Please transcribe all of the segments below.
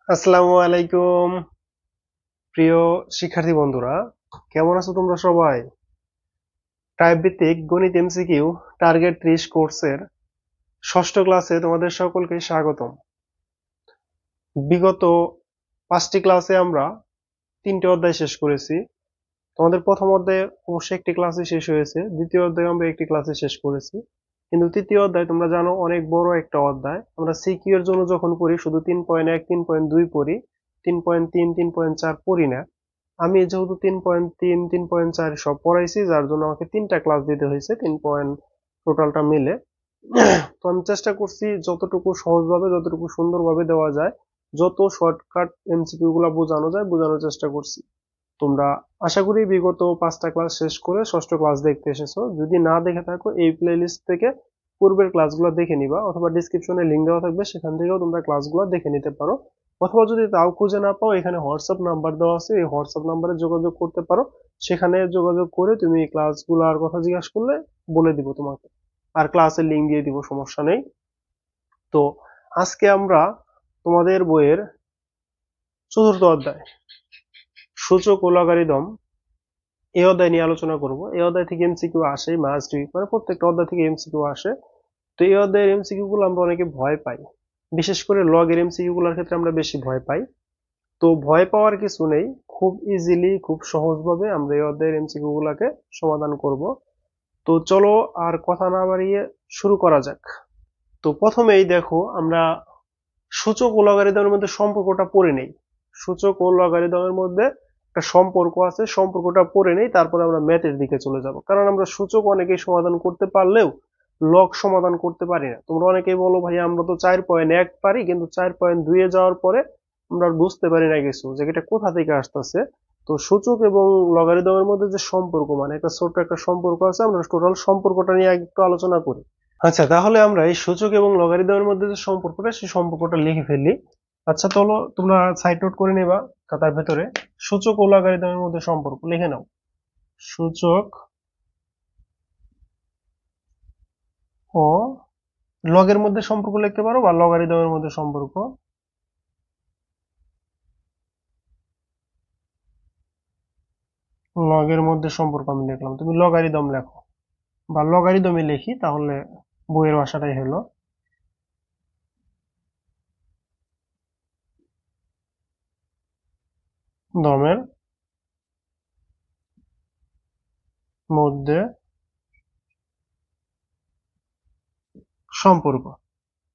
আসসালামু আলাইকুম প্রিয় শিক্ষার্থী বন্ধুরা, কেমন আছো তোমরা সবাই? টাইপ ভিত্তিক গণিত এমসিকিউ টার্গেট 30 কোর্সের ষষ্ঠ ক্লাসে তোমাদের সকলকে স্বাগতম। বিগত 5টি ক্লাসে আমরা 3টে অধ্যায় শেষ করেছি। তোমাদের প্রথম অধ্যায়ে অবশ্যই একটি ক্লাসে শেষ হয়েছে, দ্বিতীয় অধ্যায়ে আমরা একটি ক্লাসে শেষ করেছি, কিন্তু তৃতীয় অধ্যায় তোমরা জানো অনেক বড় একটা অধ্যায়। আমরা সিকিউ এর জন্য যখন পড়ি শুধু 3.1 3.2 পড়ি, 3.3 3.4 পড়ি না। আমি যেহেতু 3.3 3.4 সব পড়াইছি, যার জন্য আমাকে 3টা ক্লাস দিতে হয়েছে 3 টোটালটা মিলে। তো আমি চেষ্টা করছি যতটুকু সহজভাবে যতটুকু সুন্দরভাবে দেওয়া যায়, যত শর্টকাট এমসিকিউ গুলা বোঝানো যায় বোঝানোর চেষ্টা করছি। তোমরা আশা করি বিগত 5টা ক্লাস শেষ করে ষষ্ঠ ক্লাস দেখতে এসেছো। যদি না দেখে থাকো এই প্লে লিস্ট থেকে পূর্বের ক্লাসগুলো দেখে নিবা, অথবা ডিসক্রিপশনে লিঙ্ক দেওয়া থাকবে, সেখান থেকেও তোমরা ক্লাসগুলো দেখে নিতে পারো। অথবা যদি তাও খুঁজে না পাও, এখানে হোয়াটসঅ্যাপ নাম্বার দেওয়া আছে, এই হোয়াটসঅ্যাপ নাম্বারে যোগাযোগ করতে পারো। সেখানে যোগাযোগ করে তুমি ক্লাসগুলোর কথা জিজ্ঞাসা করলে বলে দিব তোমাকে, আর ক্লাসের লিঙ্ক দিয়ে দিব, সমস্যা নেই। তো আজকে আমরা তোমাদের বইয়ের চতুর্থ অধ্যায় সূচক ও লগারিদম এই অধ্যায় নিয়ে আলোচনা করব। এই অধ্যায় থেকে এমসিকিউ আসে, মাস্ট বি, মানে প্রত্যেকটা অধ্যায় থেকে এমসিকিউ আসে। তো এই অধ্যায়ের এমসিকিউ গুলো আমরা অনেকে ভয় পাই, বিশেষ করে লগের এমসিকিউ গুলোর ক্ষেত্রে আমরা বেশি ভয় পাই। তো ভয় পাওয়ার কিছু নেই, খুব ইজিলি খুব সহজভাবে আমরা এই অধ্যায়ের এমসিকিউ গুলাকে সমাধান করব। তো চলো আর কথা না বাড়িয়ে শুরু করা যাক। তো প্রথমেই দেখো, আমরা সূচক ও লগারিদমের মধ্যে সম্পর্কটা পড়ে নেই। সূচক ও লগারিদমের মধ্যে একটা সম্পর্ক আছে, সম্পর্কটা পড়ে নেই, তারপরে আমরা ম্যাথের দিকে চলে যাব। কারণ আমরা সূচক অনেকেই সমাধান করতে পারলেও লগ সমাধান করতে পারি না। তোমরা অনেকেই বলো, ভাই আমরা তো 4.1 পারি, কিন্তু 4.2 এ যাওয়ার পরে আমরা আর বুঝতে পারি না কিছু, যে এটা কোথা থেকে আসতেছে। তো সূচক এবং লগারিদমের মধ্যে যে সম্পর্ক, মানে একটা ছোট্ট একটা সম্পর্ক আছে, আমরা টোটাল সম্পর্কটা নিয়ে একটু আলোচনা করি। আচ্ছা, তাহলে আমরা এই সূচক এবং লগারিদমের মধ্যে যে সম্পর্কটা, সেই সম্পর্কটা লিখে ফেলি। আচ্ছা, চলো তোমরা সাইড নোট করে নেবা খাতার ভেতরে। সূচক ও লগারিদমের মধ্যে সম্পর্ক লিখে নাও। সূচক ও লগের মধ্যে সম্পর্ক লিখতে পারো, বা লগারিদমের মধ্যে সম্পর্ক। লগের মধ্যে সম্পর্ক আমি লিখলাম, তুমি লগারিদম লেখো, বা লগারিদমে লিখি, তাহলে বইয়ের ভাষাটাই হলো। দমের মধ্যে সম্পর্ক।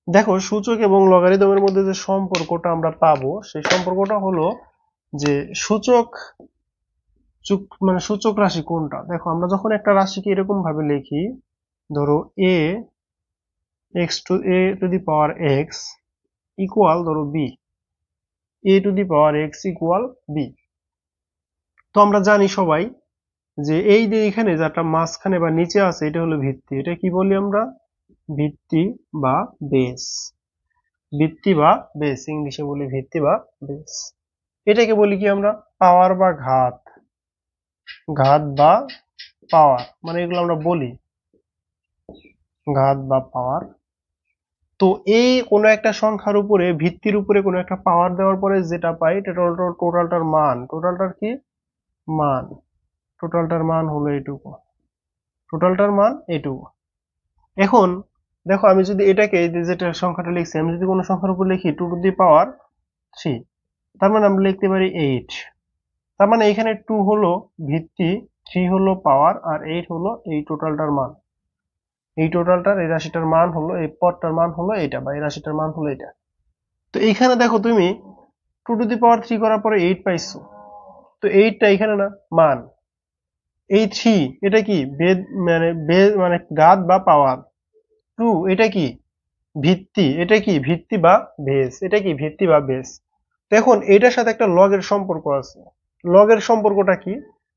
দেখো, সূচক এবং লগারিদমের মধ্যে যে সম্পর্কটা আমরা পাবো, সেই সম্পর্কটা হলো যে সূচক মানে সূচক রাশি কোনটা। দেখো, আমরা যখন একটা রাশিকে এরকম ভাবে লিখি, ধরো a to the power x equal, ধরো b a to the power x equal b. তো আমরা জানি সবাই যে এই যে এখানে যেটা মাঝখানে বা নিচে আছে, এটা হলো ভিত্তি। এটা কি বলি আমরা? ভিত্তি বা বেস। ভিত্তি বা বেস, ইংলিশে বলি ভিত্তি বা বেস। এটাকে বলি কি আমরা? পাওয়ার বা ঘাত। ঘাত বা পাওয়ার, মানে এগুলো আমরা বলি ঘাত বা পাওয়ার। তো এই কোনো একটা সংখ্যার উপরে, ভিত্তির উপরে কোনো একটা পাওয়ার দেওয়ার পরে যেটা পাই, এটা টোটালটার মান। টোটালটার কি মান? টোটালটার মান হলো এইটুকু। টোটালটার মান এইটুকু। এখন দেখো, আমি যদি এটাকে, যেটা সংখ্যাটা লিখছি, আমি যদি কোনো সংখ্যার উপর লিখি 2 টু দি পাওয়ার 3, তার মানে আমরা লিখতে পারি 8। তার মানে এখানে 2 হলো ভিত্তি, 3 হলো পাওয়ার, আর 8 হলো এই টোটালটার মান। এই টোটালটার, এই রাশিটার মান হলো, এই পদটার মান হলো এটা, বা এই রাশিটার মান হলো এটা। তো এইখানে দেখো, তুমি 2 টু দি পাওয়ার 3 করার পরে 8 পাইছো। তো 8টা এখানে না মান, এই 3 এটা কি বেদ, মানে মানে ঘাত বা পাওয়ার। 2 এটা কি ভিত্তি, এটা কি ভিত্তি বা বেস, এটা কি ভিত্তি বা বেস। এখন এটার সাথে একটা লগের সম্পর্ক আছে। লগের সম্পর্কটা কি?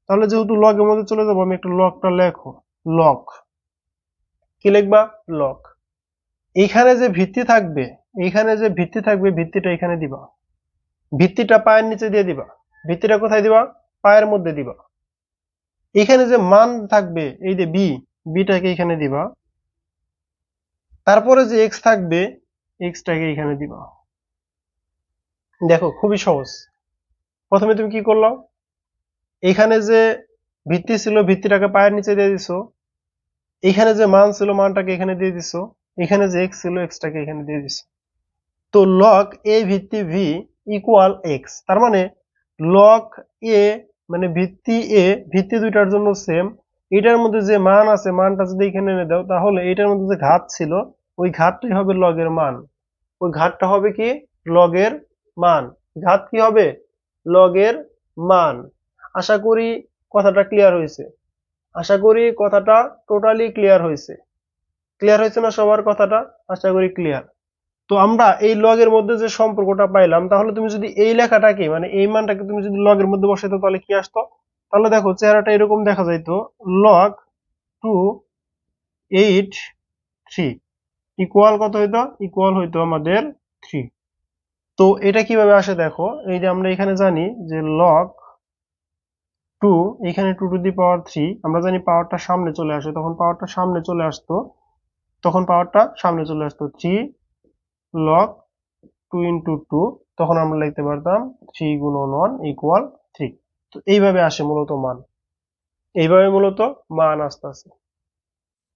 তাহলে যেহেতু লগের মধ্যে চলে যাবো, আমি একটু লগটা লেখো। লগ কি লিখবা? লগ। এইখানে যে ভিত্তি থাকবে, এইখানে যে ভিত্তি থাকবে, ভিত্তিটা এখানে দিবা। ভিত্তিটা পায়ের নিচে দিয়ে দিবা। ভিত্তিটা কোথায় দিবা? পায়ের মধ্যে দিবা। এখানে যে মান থাকবে, এই যে বি, বিটাকে এখানে দিবা। তারপরে যে এক্স থাকবে, এক্সটাকে এখানে দিবা। দেখো খুবই সহজ। প্রথমে তুমি কি করলো, এখানে যে ভিত্তি ছিল ভিত্তিটাকে পায়ের নিচে দিয়ে দিছো, এখানে যে মান ছিল মানটাকে এখানে দিয়ে দিছো, এখানে যে এক্স ছিল এক্সটাকে এখানে দিয়ে দিছো। তো লগ এ ভিত্তি ভি ইকুয়াল এক্স, তার মানে লগ এ মানে ভিত্তি এ ভিত্তি দুইটার জন্য সেম, এটার মধ্যে যে মান আছে মানটা যদি এখানে এনে দাও তাহলে এটার মধ্যে যে ঘাত ছিল ওই ঘাতটাই হবে লগের মান, ওই ঘাতটা হবে কি লগের মান, ঘাত কি হবে লগের মান। আশা করি কথাটা ক্লিয়ার হয়েছে, আশা করি কথাটা টোটালি ক্লিয়ার হয়েছে। ক্লিয়ার হয়েছে না সবার কথাটা? আশা করি ক্লিয়ার। তো আমরা এই লগের মধ্যে যে সম্পর্কটা পাইলাম, তাহলে তুমি যদি এই লেখাটাকে মানে এই মানটাকে তুমি যদি লগের মধ্যে বসাইতো তাহলে কি আসতো? তাহলে দেখো চেহারাটা এরকম দেখা যাইতো, লগ 283 ইকুয়াল কত হইতো? ইকুয়াল হইতো আমাদের 3। তো এটা কিভাবে আসে দেখো, এই যে আমরা এখানে জানি যে লগ 2, এখানে 2 টু দি পাওয়ার 3, আমরা জানি পাওয়ারটা সামনে চলে আসে, তখন পাওয়ারটা সামনে চলে আসতো, তখন পাওয়ারটা সামনে চলে আসতো 3 লগ 2 ইন্টু 2, তখন আমরা লিখতে পারতাম 3 গুণন 1 ইকুয়াল 3। তো এইভাবে আসে মূলত মান, এইভাবে মূলত মান আসতেছে।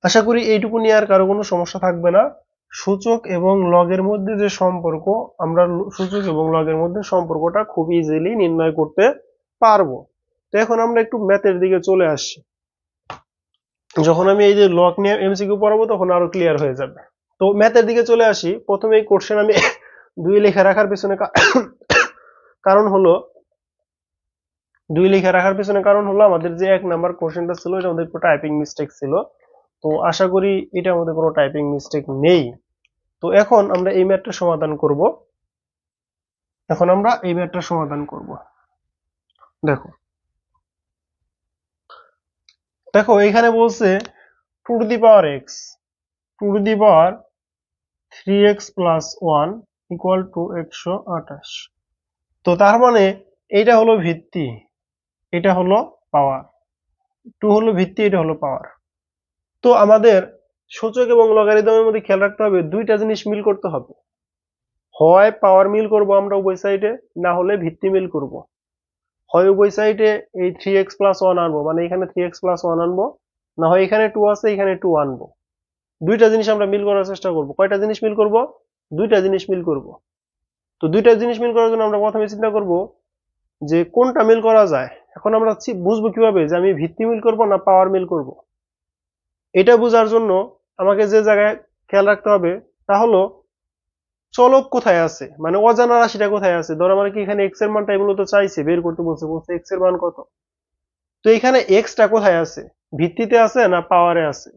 আশা করি এইটুকু নিয়ে আর কারো কোনো সমস্যা থাকবে না। সূচক এবং লগের মধ্যে যে সম্পর্ক, আমরা সূচক এবং লগের মধ্যে সম্পর্কটা খুব ইজিলি নির্ণয় করতে পারবো। তো এখন আমরা একটু ম্যাথের দিকে চলে আসছি। যখন আমি এই যে লগ নিয়ে এমসিকিউ পড়াবো তখন আরো ক্লিয়ার হয়ে যাবে। তো ম্যাথের দিকে চলে আসি। প্রথমে এই কোশ্চেন আমি 2 লেখা রাখার পেছনে কারণ হলো, 2 লেখা রাখার পেছনে কারণ হলো আমাদের যে 1 নাম্বার কোশ্চেনটা ছিল এটা আমাদের একটু টাইপিং মিস্টেক ছিল। তো আশা করি এটার মধ্যে কোনো টাইপিং মিস্টেক নেই। তো এখন আমরা এই ম্যাথটা সমাধান করব। এখন আমরা এই ম্যাথটা সমাধান করব। দেখো দেখো এখানে বলছে 2 to the power x, 2 to the power 3x plus 1 equal to 128। তো তার মানে এইটা হলো ভিত্তি, এটা হলো পাওয়ার, 2 হলো ভিত্তি, এটা হলো পাওয়ার। তো আমাদের সূচক এবং লগারিদমের মধ্যে খেয়াল রাখতে হবে দুইটা জিনিস মিল করতে হবে, হয় পাওয়ার মিল করব আমরা উভয় সাইডে, না হলে ভিত্তি মিল করব। হয় উভয় সাইডে এই 3x প্লাস 1 আনবো, মানে এখানে 3x প্লাস 1 আনবো, না হয় এখানে 2 আছে এখানে 2 আনবো। দুইটা জিনিস আমরা মিল করার চেষ্টা করব। কয়টা জিনিস মিল করব? দুইটা জিনিস মিল করব। তো দুইটা জিনিস মিল করার জন্য আমরা প্রথমে চিন্তা করব যে কোনটা মিল করা যায়। এখন আমরা বুঝবো কিভাবে যে আমি ভিত্তি মিল করব না পাওয়ার মিল করব। এটা বোঝার জন্য আমাকে যে জায়গায় খেয়াল রাখতে হবে তা হলো চলক কোথায় আছে, মানে অজানা রাশিটা কোথায় আছে। ধর আমার কি এখানে এক্স এর মানটাই মূলত চাইছে বের করতে বলছে, বলছে এক্স এর মান কত। তো এখানে এক্সটা কোথায় আছে? ভিত্তিতে আছে না পাওয়ারে আছে?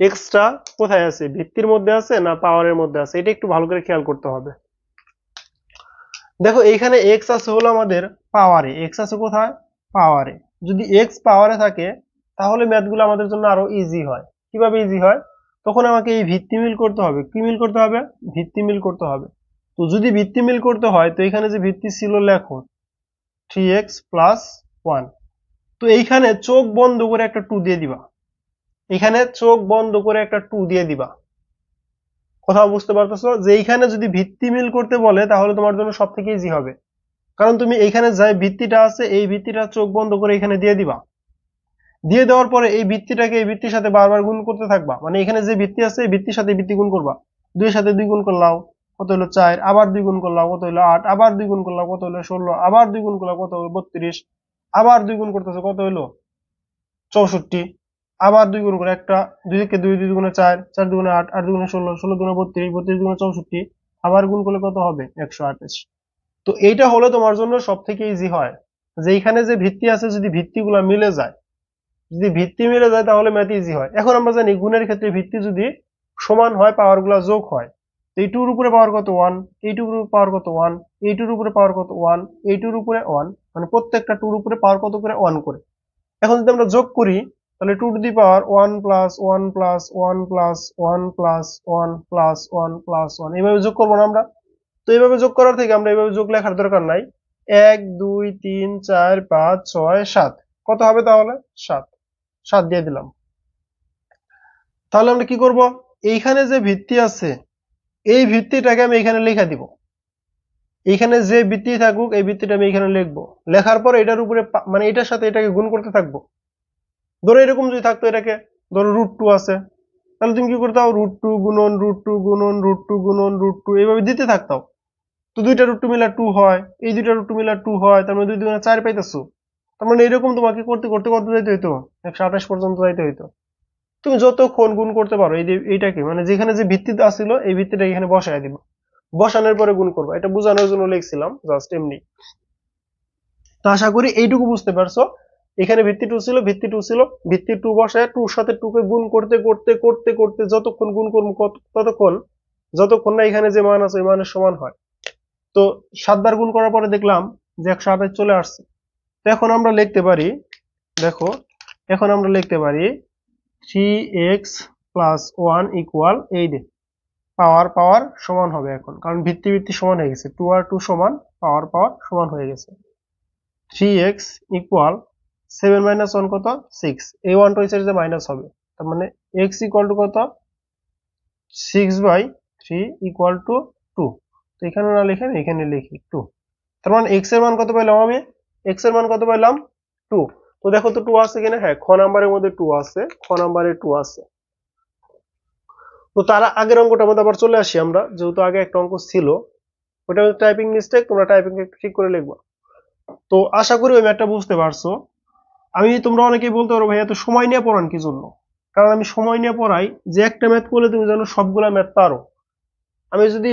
এক্সটা কোথায় আছে? ভিত্তির মধ্যে আছে না পাওয়ারের মধ্যে আছে? এটা একটু ভালো করে খেয়াল করতে হবে। দেখো এইখানে এক্স আছে হলো আমাদের পাওয়ারে, এক্স আছে কোথায়? পাওয়ারে। যদি এক্স পাওয়ারে থাকে তাহলে ম্যাথগুলো আমাদের জন্য আরো ইজি হয়। কিভাবে ইজি হয়? তখন আমাকে এই ভিত্তি মিল করতে হবে। কি মিল করতে হবে? ভিত্তি মিল করতে হবে। তো যদি ভিত্তি মিল করতে হয় তো এখানে যে ভিত্তি ছিল লেখো 3x প্লাস 1। তো এইখানে চোখ বন্ধ করে একটা 2 দিয়ে দিবা, এখানে চোখ বন্ধ করে একটা 2 দিয়ে দিবা। কথা বুঝতে পারতেছো যে এইখানে যদি ভিত্তি মিল করতে বলে তাহলে তোমার জন্য সব থেকে ইজি হবে, কারণ তুমি এইখানে যে ভিত্তিটা আছে এই ভিত্তিটা চোখ বন্ধ করে এখানে দিয়ে দিবা। দিয়ে দেওয়ার পরে এই ভিত্তিটাকে এই ভিত্তির সাথে বারবার গুণ করতে থাকবা, মানে এখানে যে ভিত্তি আছে এই ভিত্তির সাথে ভিত্তি গুণ করবা। 2 এর সাথে 2 গুণ করলাও কত হলো 4, আবার 2 গুণ করলাও কত হলো 8, আবার 2 গুণ করলাও কত হলো 16, আবার 2 গুণ করলাও কত হলো 32, আবার 2 গুণ করতেছো কত হলো 64, আবার 2 গুণ করে একটা 2 কে 2, 2 গুণে 4, 4 দুগুণে 8, 8 দুগুণে 16, 16 দুগুণে 32, 32 দুগুণে 64, আবার গুণ করলে কত হবে 128। তো এইটা হলে তোমার জন্য সব থেকে ইজি হয় যে এইখানে যে ভিত্তি আছে যদি ভিত্তিগুলো মিলে যায়, যদি ভিত্তি মিলে যায় তাহলে ম্যাথ ইজি হয়। এখন আমরা জানি গুণের ক্ষেত্রে ভিত্তি যদি সমান হয় পাওয়ার গুলা যোগ হয়। এই 2 এর উপরে পাওয়ার কত 1, এই 2 এর উপরে পাওয়ার কত 1, এই 2 এর উপরে পাওয়ার কত 1, এই 2 এর উপরে 1, মানে প্রত্যেকটা 2 এর উপরে পাওয়ার কত করে 1 করে। এখন যদি আমরা যোগ করি তাহলে 2 to the power 1 plus 1 plus 1 plus 1 plus 1 plus 1 plus 1 এইভাবে যোগ করবো না আমরা? তো এইভাবে যোগ করার থেকে আমরা এইভাবে যোগ লেখার দরকার নাই। 1 2 3 4 5 6 7, কত হবে তাহলে 7, 7 দিয়ে দিলাম। তাহলে আমরা কি করব? এইখানে যে ভিত্তি আছে এই ভিত্তিটাকে আমি এখানে লিখে দিব। এইখানে যে ভিত্তি থাকুক এই ভিত্তিটা আমি এখানে লিখবো, লেখার পর এটার উপরে মানে এটার সাথে এটাকে গুণ করতে থাকবো। ধরো এরকম যদি থাকতো, এটাকে ধরো √2 আছে, তাহলে তুমি কি করতাও √2 গুণন √2 গুণন √2 গুণন √2 এইভাবে দিতে থাকতাও। তো দুইটা √2 মিলা 2 হয়, এই দুইটা √2 মিলা 2 হয়, তার মানে 2 2 4 পাইতেছো। তার মানে এরকম তোমাকে করতে করতে কত যাইতে হইতো, 128 পর্যন্ত যাইতে হইতো। তুমি যতক্ষণ গুণ করতে পারো এইটাকে, মানে যেখানে যে ভিত্তিটা আসছিল এই ভিত্তিটা এখানে বসায় দিবা, বসানোর পরে গুণ করবা। এটা বোঝানোর জন্য লিখছিলাম জাস্ট এমনি। তো আশা করি এইটুকু বুঝতে পারছো। এখানে ভিত্তি 2 ছিল, ভিত্তি 2 ছিল, ভিত্তি 2 বসায় 2 সাথে 2 কে গুণ করতে করতে করতে করতে যতক্ষণ গুণ করবো ততক্ষণ, যতক্ষণ না এখানে যে মান আছে ওই মানের সমান হয়। তো 7 বার গুণ করার পরে দেখলাম যে 128 চলে আসছে। তো এখন আমরা লিখতে পারি, দেখো এখন আমরা লিখতে পারি 3x + 1 ইকুয়াল এই যে পাওয়ার পাওয়ার সমান হবে এখন, কারণ ভিত্তি ভিত্তি সমান হয়ে গেছে, 2 আর 2 সমান, পাওয়ার পাওয়ার সমান হয়ে গেছে। 3x ইকুয়াল 7 - 1 কত 6, এই 1 টা হচ্ছে যে মাইনাস হবে, তার মানে x ইকুয়াল টু কত 6/3 ইকুয়াল টু 2। তো এখানে না লিখে এখানে লিখি 2। তার মানে x এর মান কত পেলাম আমি, x এর মান কত পেলাম 2। তো দেখো তো 2 আছে কিনা, হ্যাঁ খ নাম্বারের মধ্যে 2 আছে, খ নাম্বারে 2 আছে। তো তার আগের অঙ্কটার মধ্যে আবার চলে আসি আমরা, যেহেতু আগে একটা অঙ্ক ছিল, ওটা টাইপিং মিস্টেক, তোমরা টাইপিং ঠিক করে লিখবা। তো আশা করি ওই ম্যাথটা বুঝতে পারছো। তোমরা অনেকেই বলতে পারো ভাই এত সময় নিয়ে পড়ান কি জন্য, কারণ আমি সময় নিয়ে পড়াই যে একটা ম্যাথ করলে তুমি যেন সবগুলা ম্যাথ পারো। আমি যদি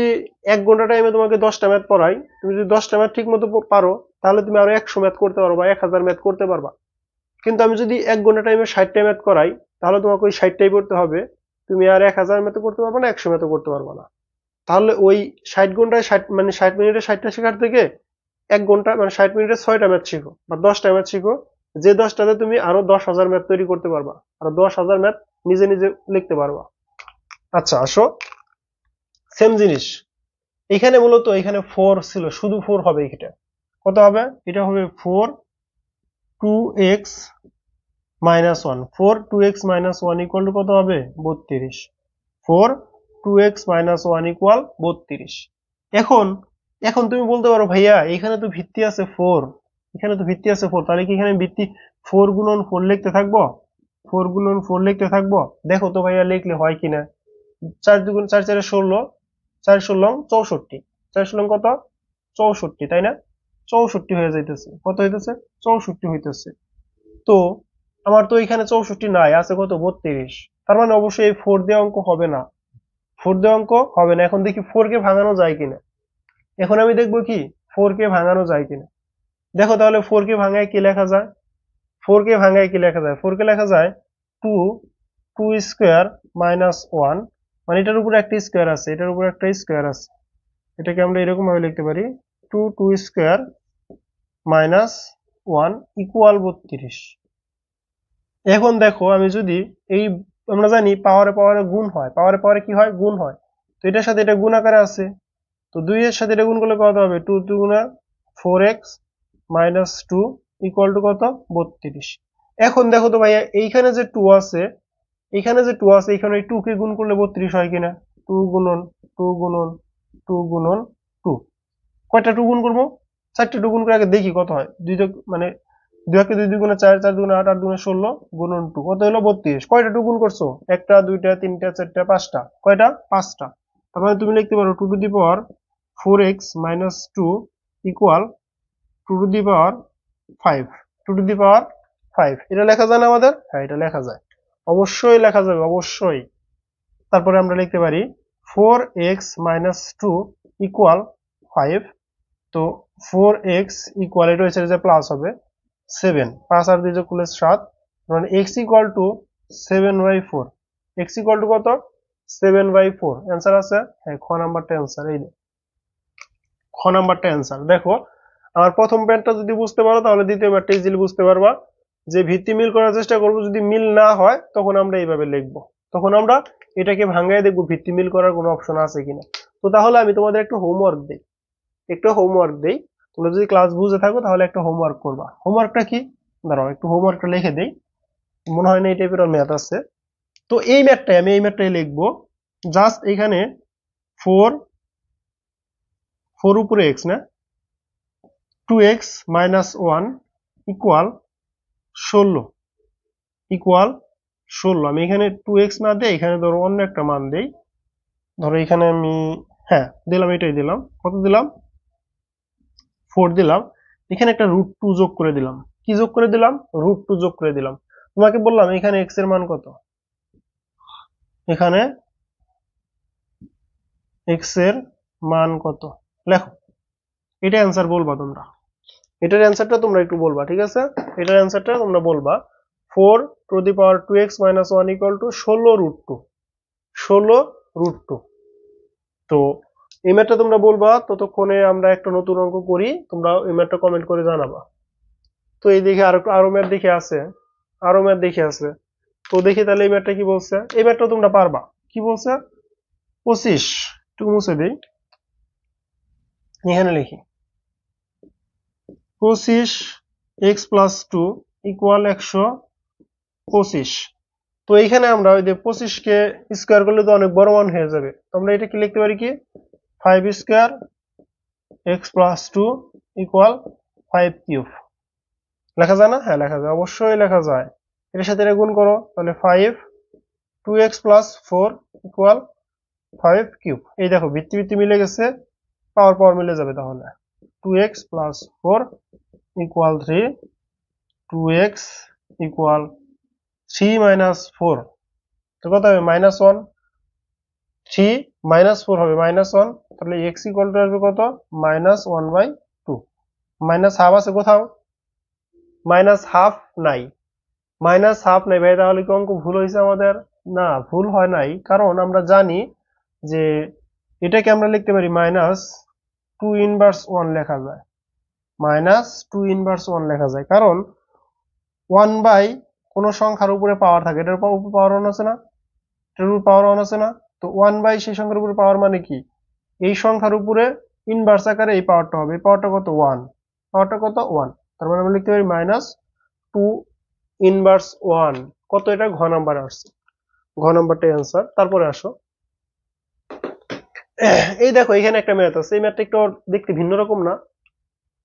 1 ঘন্টা টাইমে তোমাকে 10টা ম্যাথ পড়াই, তুমি যদি 10টা ম্যাথ ঠিক মতো পারো, তাহলে তুমি আরো 100 ম্যাথ করতে পারবা, 1000 ম্যাথ করতে পারবা। কিন্তু আমি যদি 1 ঘন্টা টাইমে 60টা ম্যাথ করাই, তাহলে তোমাকে ওই 60টাই পড়তে হবে, তুমি আর 1000 ম্যাথ করতে পারবে না, 100 ম্যাথ করতে পারবে না। তাহলে ওই 60 ঘন্টায় 60 মানে 60 মিনিটে 60টা শেখার থেকে 1 ঘন্টা মানে 60 মিনিটে 6টা ম্যাথ শিখো বা 10টা ম্যাথ শিখো, যে 10টাতে তুমি আরো 10,000 ম্যাথ তৈরি করতে পারবা, আর 10,000 ম্যাথ নিজে নিজে লিখতে পারবা। আচ্ছা আসো, সেম জিনিস এখানে মূলত এখানে 4 ছিল, শুধু 4 হবে, এটা কত হবে, এটা হবে 4 2x - 1, 4 2x - 1 ইকুয়াল টু কত হবে 32, 4 2x - 1 ইকুয়াল 32। এখন এখন তুমি বলতে পারো ভাইয়া এখানে তো ভিত্তি আছে 4, এখানে তো ভিত্তি আছে 4, তাহলে কি এখানে ভিত্তি 4 গুণন 4 লিখতে থাকবো, 4 গুণন 4 লিখতে থাকবো? দেখো তো ভাইয়া লিখলে হয় কিনা। 4 দুগুণ 4 4 16, 4 16 64, 4 16 কত 64, তাই না? 64 হয়ে যাইতেছে, কত হইতেছে 64 হইতেছে। তো আমার তো এখানে 64 নাই, আছে কত 32, তার মানে অবশ্যই এই 4 দিয়ে অঙ্ক হবে না, 4 দিয়ে অঙ্ক হবে না। এখন দেখি 4 কে ভাঙানো যায় কিনা, এখন আমি দেখবো কি 4 কে ভাঙানো যায় কিনা। দেখো তাহলে 4 কে ভাঙায় কি লেখা যায়, 4 কে ভাঙায় কি লেখা যায়, 4 কে লেখা যায় 2 2 স্কয়ার মাইনাস 1, মানে এটার উপরে একটা স্কয়ার আছে, এটার উপরে একটা স্কয়ার আছে, এটাকে আমরা এরকম ভাবে লিখতে পারি 2 2 স্কয়ার মাইনাস 1 ইকুয়াল 32। এখন দেখো আমি যদি এই, আমরা জানি পাওয়ারে পাওয়ারে গুণ হয়, পাওয়ারে পাওয়ারে কি হয় গুণ হয়, তো এটার সাথে এটা গুণ আকারে আছে, তো 2 এর সাথে এটা গুণ করলে কত হবে 2 2 গুণা 4x মাইনাস 2 ইকুয়াল টু কত 32। এখন দেখো তো ভাইয়া এইখানে যে 2 আছে, এখানে যে 2 আছে, এখানে এই 2 কে গুণ করলে 32 হয় কিনা, 2 গুণন 2 গুণন 2 গুণন 2, কয়টা 2 গুণ করবো, 4টা 2 গুণ করে আগে দেখি কত হয়, দুই মানে 2 কে 2 2 গুণে 4, 4 2 8, 8 2 16 গুণন 2 কত হলো 32। কয়টা 2 গুণ করছো, একটা দুইটা তিনটা চারটা পাঁচটা, কয়টা 5টা। তার মানে তুমি লিখতে পারো 2 to the power 4x minus 2 equal 2 to the power 5, 2 to the power 5। এটা লেখা যায় না আমাদের, হ্যাঁ এটা লেখা যায়, অবশ্যই লেখা যাবে অবশ্যই। তারপরে আমরা লিখতে পারি 4x মাইনাস 2 ইকুয়াল 5, তো 4x ইকুয়াল এটা হচ্ছে যে প্লাস হবে 7, 5 আর 2 যোগ করলে 7, মানে x equal to 7/4, x equal to কত 7/4। অ্যান্সার আছে, হ্যাঁ খ নাম্বারটা অ্যান্সার, এই খ নাম্বারটা অ্যান্সার। দেখো আমার প্রথম প্যান্টটা যদি বুঝতে পারো তাহলে দ্বিতীয় প্যান্টটা ইজিলি বুঝতে পারবা। যে ভিত্তি মিল করার চেষ্টা করবো, যদি মিল না হয় তখন আমরা এইভাবে লিখবো, তখন আমরা এটাকে ভাঙায় দেখবো ভিত্তি মিল করার কোনো অপশন আছে কিনা। তো তাহলে আমি তোমাদের একটু হোমওয়ার্ক দিই, একটু হোমওয়ার্ক দেই, তোমরা যদি ক্লাস বুঝে থাকো তাহলে একটা হোমওয়ার্ক করবা। হোমওয়ার্কটা কি, দাঁড়াও একটু হোমওয়ার্কটা লিখে দেই, মনে হয় না এই টাইপের ম্যাথ আছে। তো এই ম্যাথটাই আমি এই ম্যাথটাই লিখবো, জাস্ট এখানে 4 4 উপরে x না, 2x মাইনাস 1 ইকুয়াল 16 ইকুয়াল 16। আমি এখানে 2x না দেই, এখানে ধরো অন্য একটা মান দেই। ধরো এখানে আমি হ্যাঁ দিলাম, এটাই দিলাম। কত দিলাম? 4 দিলাম। এখানে একটা √2 যোগ করে দিলাম। কি যোগ করে দিলাম? √2 যোগ করে দিলাম। তোমাকে বললাম এখানে x এর মান কত, এখানে x এর মান কত লেখো। এটা অ্যান্সার বলবা তোমরা, এটার অ্যান্সারটা তোমরা একটু বলবা, ঠিক আছে? এটার অ্যান্সারটা তোমরা বলবা 4 two the power 2x minus 1 equal to 16 √2। 16 √2। তো এই ম্যাথটা তোমরা বলবা, ততক্ষণে আমরা একটা নতুন অঙ্ক করি, তোমরা এই ম্যাথটা কমেন্ট করে জানাবা। তো এই দেখে আরো ম্যাথ দেখে আছে, আরো ম্যাথ দেখে আছে। তো দেখি তাহলে এই ম্যাথটা কি বলছে। এই ম্যাথটা তোমরা পারবা। কি বলছে? 25, একটু মুছে দেই, এখানে লিখি 25x প্লাস 2 ইকুয়াল 125। তো এইখানে আমরা ওই যে 25 কে স্কোয়ার করলে তো অনেক বড় মান হয়ে যাবে। আমরা এটা কি লিখতে পারি কি 5 square x plus 2 equal 5 cube. লেখা যায় না? হ্যাঁ লেখা যায়, অবশ্যই লেখা যায়। এর সাথে এটা গুণ করো, তাহলে 5 2x প্লাস 4 ইকুয়াল 5 কিউব। এই দেখো ভিত্তি ভিত্তি মিলে গেছে, পাওয়ার পাওয়ার মিলে যাবে। তাহলে 2x plus 4 equal 3, 2x equal 3 minus 4, তো কত হবে? -1। 3 -4 হবে -1, তাহলে x ইকুয়াল টু আসবে কত? -1/2। মাইনাস হাফ আছে কোথাও? -হাফ নাই, -হাফ নাই ভাই। তাহলে কি অঙ্ক ভুল হয়েছে আমাদের? না, ভুল হয় নাই, কারণ আমরা জানি যে এটাকে আমরা লিখতে পারি -2 ইনভার্স 1 লেখা যায়, -2 ইনভার্স 1 লেখা যায়। কারণ 1 বাই কোন সংখ্যার উপরে পাওয়ার থাকে, এটার উপর পাওয়ার 1 আছে না, এটার উপর পাওয়ার 1 আছে না। তো 1 বাই সেই সংখ্যার উপরে পাওয়ার মানে কি, এই সংখ্যার উপরে ইনভার্স আকারে এই পাওয়ারটা হবে। এই পাওয়ারটা কত? 1। পাওয়ারটা কত? 1। তার মানে আমরা লিখতে পারি -2 ইনভার্স 1। কত? এটা ঘ নাম্বার আসছে, ঘ নাম্বারটাই অ্যান্সার। তারপরে আসো, এই দেখো এখানে একটা ম্যাথ আছে। এই ম্যাথটা একটু দেখতে ভিন্ন রকম না,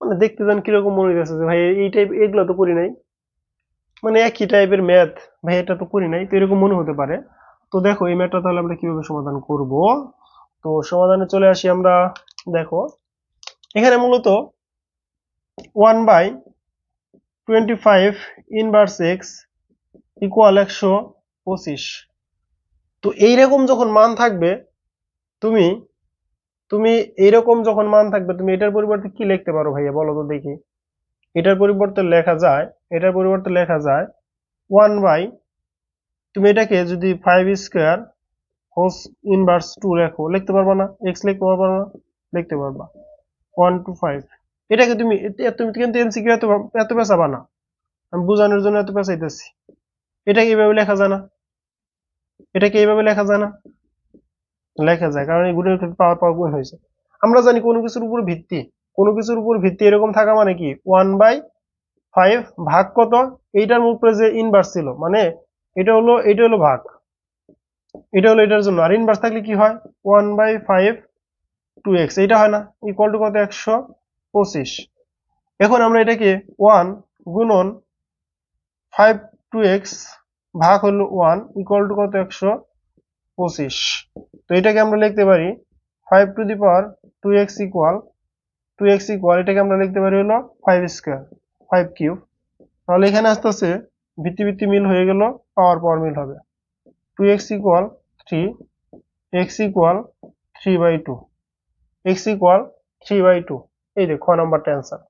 মানে দেখতে যেন কিরকম মনে হইতেছে যে ভাই এই টাইপ, এগুলো তো করি নাই, মানে একই টাইপের ম্যাথ, ভাই এটা তো করি নাই, তো এরকম মনে হতে পারে। তো দেখো এই ম্যাথটা তাহলে আমরা কিভাবে সমাধান করব। তো সমাধানে চলে আসি আমরা। দেখো এখানে মূলত 1/25 ইনভার্স এক্স ইকুয়াল 125। তো এইরকম যখন মান থাকবে, তুমি তুমি এইরকম যখন মান থাকবে, তুমি এটার পরিবর্তে কি লিখতে পারো ভাইয়া, বলো তো দেখি। এটার পরিবর্তে লেখা যায়, এটার পরিবর্তে লেখা যায় 1 বাই, তুমি এটাকে যদি 5 স্কোয়ার হোস ইনভার্স 2 লেখো, লিখতে পারবা না? এক্স লিখতে পারবা না? লিখতে পারবা। 1 to 5, এটাকে তুমি তুমি কিন্তু এমসিকিউ এত এত পেঁচাবা না, আমি বোঝানোর জন্য এত পেঁচাইতেছি। এটাকে এইভাবে লেখা যায় না? এটাকে এইভাবে লেখা যায় না? লেখা যায়, কারণ এই গুণের ক্ষেত্রে পাওয়ার পাওয়ার গুণ হয়েছে। আমরা জানি কোনো কিছুর উপর ভিত্তি, কোনো কিছুর উপর ভিত্তি এরকম থাকা মানে কি 1/5 ভাগ কত, এইটার উপরে যে ইনভার্স ছিল, মানে এটা হলো ভাগ, এটা হলো এটার জন্য। আর ইনভার্স থাকলে কি হয়? 1/5 2x, এইটা হয় না? ইকুয়াল টু কত? 125। এখন আমরা এটাকে 1 গুণন 5 2x ভাগ হলো 1 ইকুয়াল টু কত? 125। তো এটাকে আমরা লিখতে পারি 5 two the power 2x equal এটাকে আমরা লিখতে পারি হলো 5 স্কোয়ার 5 কিউব। তাহলে এখানে আস্তে আস্তে ভিত্তি ভিত্তি মিল হয়ে গেল, পাওয়ার পাওয়ার মিল হবে। 2x equal 3, x equal 3/2, x equal 3/2। এই দেখো নাম্বারটা অ্যান্সার।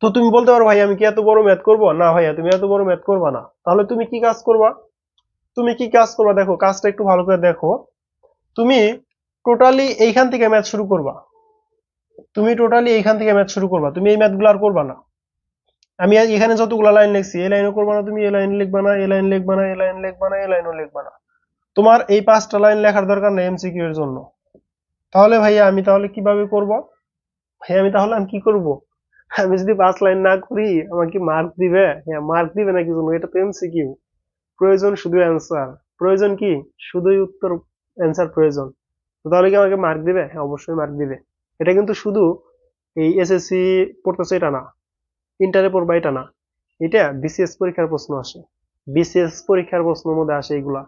তো তুমি বলতে পারো ভাই আমি কি এত বড় ম্যাথ করব? না ভাইয়া, তুমি এত বড় ম্যাথ করবা না। তাহলে তুমি কি কাজ করবা? তুমি কি কাজ করবা দেখো, কাজটা একটু ভালো করে দেখো। তুমি টোটালি এইখান থেকে ম্যাথ শুরু করবা, তুমি টোটালি এইখান থেকে ম্যাথ শুরু করবা, তুমি এই ম্যাথগুলো আর করবা না। আমি এখানে যতগুলো লাইন লিখছি, এই লাইনও করবা না, তুমি এই লাইন লিখবা না, এই লাইন লিখবা না, এই লাইন লিখবা না, এই লাইনও লিখবা না। তোমার এই 5টা লাইন লেখার দরকার নেই এমসিকিউ এর জন্য। তাহলে ভাইয়া আমি তাহলে কিভাবে করব? ভাইয়া আমি কি করব? আমি যদি 5 লাইন না করি আমাকে মার্ক দিবে? হ্যাঁ মার্ক দিবে না, কি জন্য? এটা তো এমসিকিউ, প্রয়োজন শুধু অ্যান্সার। প্রয়োজন কি? শুধুই উত্তর, অ্যান্সার প্রয়োজন। তো তাহলে কি আমাকে মার্ক দিবে? হ্যাঁ অবশ্যই মার্ক দিবে। এটা কিন্তু শুধু এই এসএসসি পড়তেছে এটা না, ইন্টারে পড়বা এটা না, এটা বিসিএস পরীক্ষার প্রশ্ন আসে, বিসিএস পরীক্ষার প্রশ্নের মধ্যে আসে এগুলা,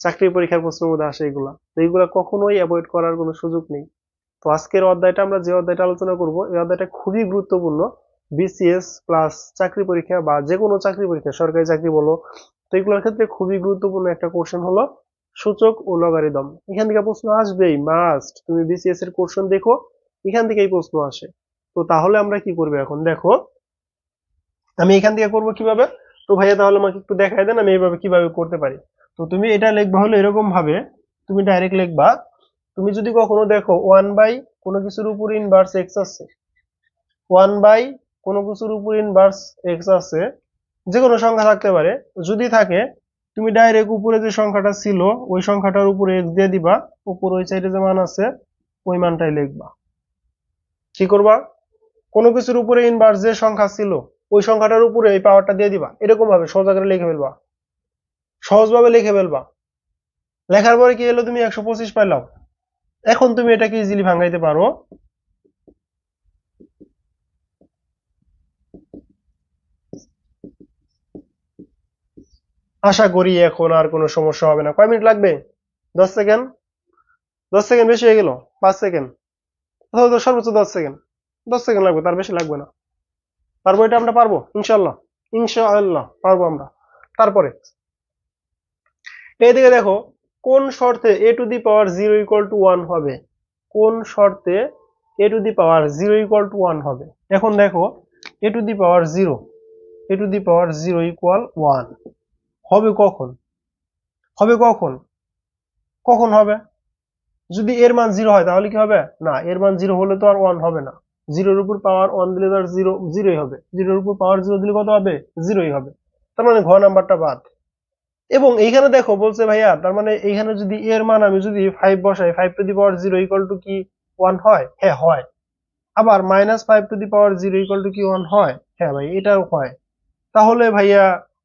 চাকরি পরীক্ষার প্রশ্নের মধ্যে আসে এগুলা। তো এগুলা কখনোই অ্যাভয়েড করার কোনো সুযোগ নেই। তো আজকের অধ্যায়টা আমরা যে অধ্যায়টা আলোচনা করব এই অধ্যায়টা খুবই গুরুত্বপূর্ণ। বিসিএস প্লাস চাকরি পরীক্ষা বা যে কোনো চাকরি পরীক্ষা, সরকারি চাকরি বলো, তো এগুলোর ক্ষেত্রে খুবই গুরুত্বপূর্ণ একটা কোশ্চেন হলো সূচক ও লগারিদম। এখান থেকে প্রশ্ন আসবেই, মাস্ট। তুমি বিসিএস এর কোশ্চেন দেখো, এখান থেকেই প্রশ্ন আসে। তো তাহলে আমরা কি করবো এখন দেখো, আমি এখান থেকে করব কিভাবে। তো ভাইয়া তাহলে আমাকে একটু দেখাই দেন আমি এইভাবে কিভাবে করতে পারি। তো তুমি এটা লিখবা হলো এরকম ভাবে, তুমি ডাইরেক্ট লিখবা, তুমি যদি কখনো দেখো 1 বাই কোনো কিছুর উপর ইনভার্স এক্স আছে, 1 বাই কোনো কিছুর উপর ইনভার্স এক্স আছে, যে কোনো সংখ্যা থাকতে পারে, যদি থাকে তুমি ডাইরেক্ট উপরে যে সংখ্যাটা ছিল ওই সংখ্যাটার উপরে এক্স দিয়ে দিবা, উপর ওই সাইডে যে মান আছে ওই মানটাই লিখবা। কি করবা, কোনো কিছুর উপরে ইনভার্স যে সংখ্যা ছিল ওই সংখ্যাটার উপরে এই পাওয়ারটা দিয়ে দিবা, এরকম ভাবে সোজা করে লিখে ফেলবা, সহজভাবে লিখে ফেলবা। লেখার পরে কি হলো, তুমি 125 পাইলাম। এখন তুমি এটাকে ইজিলি ভাঙাইতে পারো, আশা করি এখন আর কোনো সমস্যা হবে না। কয় মিনিট লাগবে? 10 সেকেন্ড? 10 সেকেন্ড বেশি হয়ে গেল? 5 সেকেন্ড? তো সর্বোচ্চ 10 সেকেন্ড, 10 সেকেন্ড লাগবে, তার বেশি লাগবে না। পারবো, এটা আমরা পারবো ইনশাল্লাহ, ইনশাআল্লাহ পারবো আমরা। তারপরে এইদিকে দেখো, কোন শর্তে a to the power 0 equal to 1 হবে, কোন শর্তে a to the power 0 equal to 1 হবে। এখন দেখো, a to the power 0, a to the power 0 equal 1 হবে কখন, হবে কখন, কখন হবে? যদি এর মান 0 হয় তাহলে কি হবে? না, এর মান 0 হলে তো আর 1 হবে না। 0 এর উপর পাওয়ার 1 দিলে তো আর 0 0ই হবে, 0 এর উপর পাওয়ার 0 দিলে কত হবে? 0ই হবে। তার মানে ঘ নাম্বারটা বাদ। এবং এইখানে দেখো বলছে ভাইয়া, তার মানে এইখানে যদি এর মান আমি যদি 5 বসাই, 5 two the power 0 equal two কি 1 হয়? হ্যাঁ হয়। আবার -5 two the power 0 equal two কি 1 হয়? হ্যাঁ ভাই, এটাও হয়। তাহলে ভাইয়া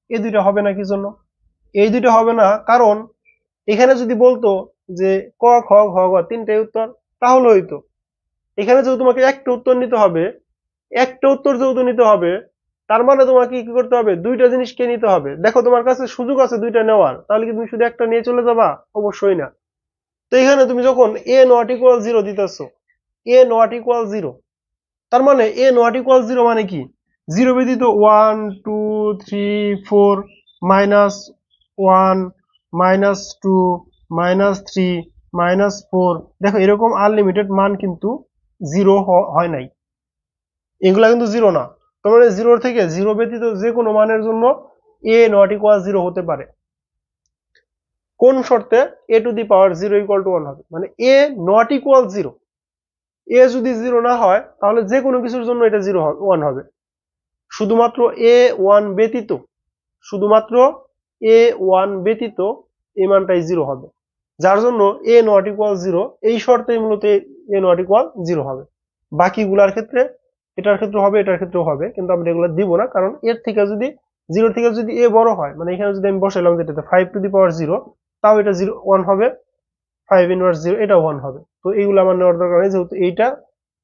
এই দুইটা হবে না, কি জন্য এই দুইটা হবে না? কারণ এখানে যদি বলতো যে ক খ ঘ গ তিনটাই উত্তর, তাহলে হইতো। এখানে যেহেতু তোমাকে একটা উত্তর নিতে হবে, একটা উত্তর যেহেতু নিতে হবে, তার মানে তোমাকে কি করতে হবে? দুইটা জিনিসকে নিতে হবে। দেখো তোমার কাছে সুযোগ আছে দুইটা নেওয়ার, তাহলে কি তুমি শুধু একটা নিয়ে চলে যাবা? অবশ্যই না। তো এখানে তুমি যখন এ নট ইকুয়াল 0 দিতেছো, এ নট ইকুয়াল 0, তার মানে এ নট ইকুয়াল 0 মানে কি? 0 ব্যতীত 1 2 3 4 -1 -2 -3 -4, দেখো এরকম আনলিমিটেড মান কিন্তু 0 হয় নাই, এগুলা কিন্তু 0 না। তার মানে 0 থেকে 0 ব্যতীত যে কোনো মানের জন্য এ নট ইকুয়াল 0 হতে পারে। কোন শর্তে a to the power 0 equal to 1 হবে, মানে এ নট ইকুয়াল 0, এ যদি 0 না হয় তাহলে যে কোনো কিছুর জন্য এটা 0 1 হবে। শুধুমাত্র এ 1 ব্যতীত, শুধুমাত্র এ 1 ব্যতীত এই মানটাই 0 হবে, যার জন্য এ নট ইকুয়াল 0 এই শর্তেই মূলত এ নট ইকুয়াল 0 হবে। বাকিগুলার ক্ষেত্রে, এটার ক্ষেত্রে হবে, এটার ক্ষেত্রেও হবে, কিন্তু আমরা এগুলো দিব না, কারণ এর থেকে যদি 0 থেকে যদি এ বড় হয়, মানে এখানে যদি আমি বসাইলাম যেটাতে 5 টু দি পাওয়ার 0, তাও এটা 0 1 হবে, 5 ইনভার্স 0 এটাও 1 হবে। তো এইগুলো আমার নেওয়ার দরকার নেই, যেহেতু এইটা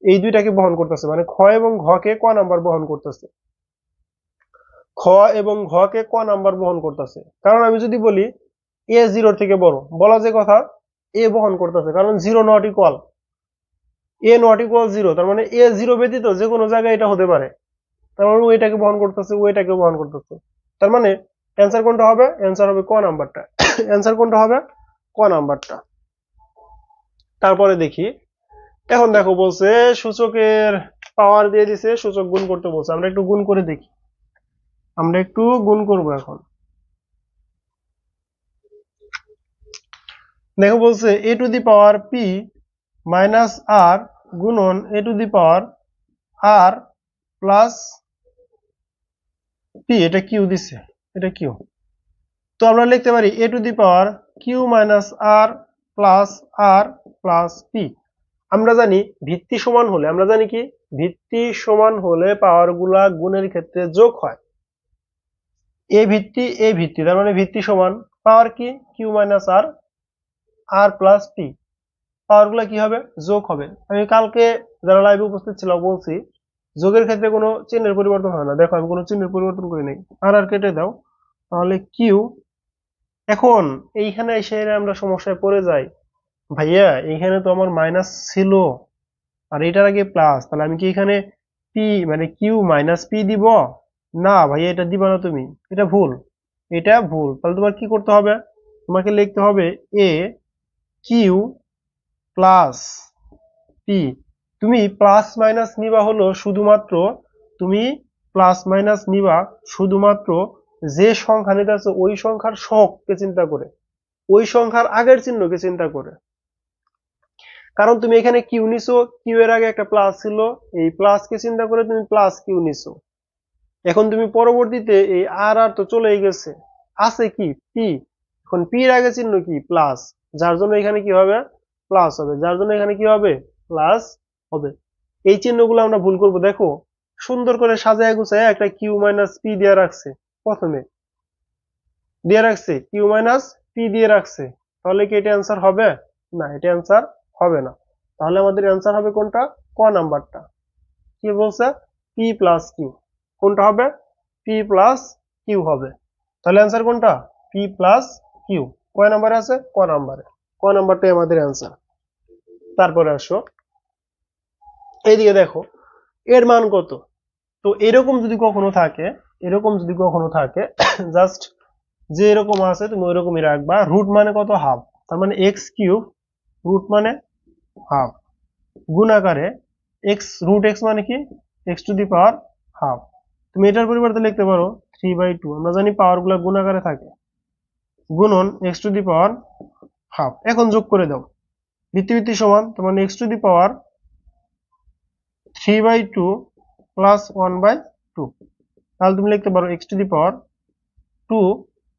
এই দুইটাকে বহন করতেছে, মানে খ এবং ঘ কে ক নাম্বার বহন করতেছে, খ এবং ঘ কে ক নাম্বার বহন করতেছে। কারণ আমি যদি বলি এ 0 থেকে বড়, বলা যে কথা এ বহন করতেছে, কারণ 0 not equal, A not equal 0, তার মানে এ 0 ব্যতীত যে কোনো জায়গায় এটা হতে পারে, তার মানে ও এটাকে বহন করতেছে, ও এটাকে বহন করতেছে। তার মানে অ্যান্সার কোনটা হবে? অ্যান্সার হবে ক নাম্বারটা। অ্যান্সার কোনটা হবে? ক নাম্বারটা। তারপরে দেখি, এখন দেখো বলছে সূচকের পাওয়ার দিয়ে দিছে, সূচক গুণ করতে বলছে, আমরা একটু গুণ করে দেখি, আমরা একটু গুণ করব এখন। দেখো বলছে a to the power p minus r গুণন a to the power r plus p, এটা কিউ দিছে, এটা কিউ। তো আমরা লিখতে পারি a to the power q minus r plus p. আমরা জানি ভিত্তি সমান হলে, আমরা জানি কি ভিত্তি সমান হলে পাওয়ার গুলা গুণের ক্ষেত্রে যোগ হয়। এ ভিত্তি, তার মানে ভিত্তি সমান পাওয়ার কি Q minus r plus P. পাওয়ার গুলা কি হবে, যোগ হবে। আমি কালকে যারা লাইভে উপস্থিত ছিল বলছি যোগের ক্ষেত্রে কোনো চিহ্নের পরিবর্তন হয় না। দেখো আমি কোনো চিহ্নের পরিবর্তন করি নাই, আর কেটে দাও, তাহলে কিউ। এখন এইখানে এসে আমরা সমস্যায় পড়ে যাই, ভাইয়া এইখানে তো আমার মাইনাস ছিল আর এটার আগে প্লাস, তাহলে আমি কি এখানে পি মানে কিউ মাইনাস পি দিব? না ভাইয়া, এটা দিবা না তুমি, এটা ভুল, এটা ভুল। তাহলে তোমার কি করতে হবে, তোমাকে লিখতে হবে এ কিউ প্লাস পি। তুমি প্লাস মাইনাস নিবা হলো শুধুমাত্র, তুমি প্লাস মাইনাস নিবা শুধুমাত্র যে সংখ্যা নিতেছো ওই সংখ্যার সহগকে চিন্তা করে, ওই সংখ্যার আগের চিহ্নকে চিন্তা করে। কারণ তুমি এখানে কিউ নিছো, কিউ এর আগে একটা প্লাস ছিল, এই প্লাস কে চিন্তা করে তুমি প্লাস কিউ নিছো। এখন তুমি পরবর্তীতে এই আর আর তো চলেই গেছে, আছে কি পি। এখন পি এর আগে চিহ্ন কি প্লাস, যার জন্য এখানে কি হবে প্লাস হবে, যার জন্য এখানে কি হবে প্লাস হবে। এই চিহ্নগুলো আমরা ভুল করব। দেখো সুন্দর করে সাজায় গুছায় একটা কিউ মাইনাস পি দিয়ে রাখছে, প্রথমে দিয়ে রাখছে কিউ মাইনাস পি দিয়ে রাখছে, তাহলে কি এটা অ্যান্সার হবে? না, এটা অ্যান্সার হবে না। তাহলে আমাদের অ্যান্সার হবে কোনটা, ক নাম্বারটা। কি বলছে, পি প্লাস কিউ। কোনটা হবে, পি প্লাস কিউ হবে। তাহলে অ্যান্সার কোনটা, পি প্লাস কিউ। কয় নাম্বারে আছে, ক নাম্বারে। ক নাম্বারটাই আমাদের অ্যান্সার। তারপরে আসো এইদিকে, দেখো এর মান কত। তো এরকম যদি কখনো থাকে, এরকম যদি কখনো থাকে জাস্ট যে এরকম আছে তুমি ওইরকমই রাখবা। রুট মানে কত, হাফ। তার মানে এক্স কিউব, রুট মানে হাফ, গুণাকারে এক্স, রুট এক্স মানে কি x two the power half. তুমি এটার পরিবর্তে লিখতে পারো 3/2। আমরা জানি পাওয়ার গুলা গুণাকারে থাকে, গুণন x two the power half. এখন যোগ করে দাও, ভিত্তি সমান, তোমার x two the power 3/2 plus 1/2। তাহলে তুমি লিখতে পারো এক্স টু দি পাওয়ার 2।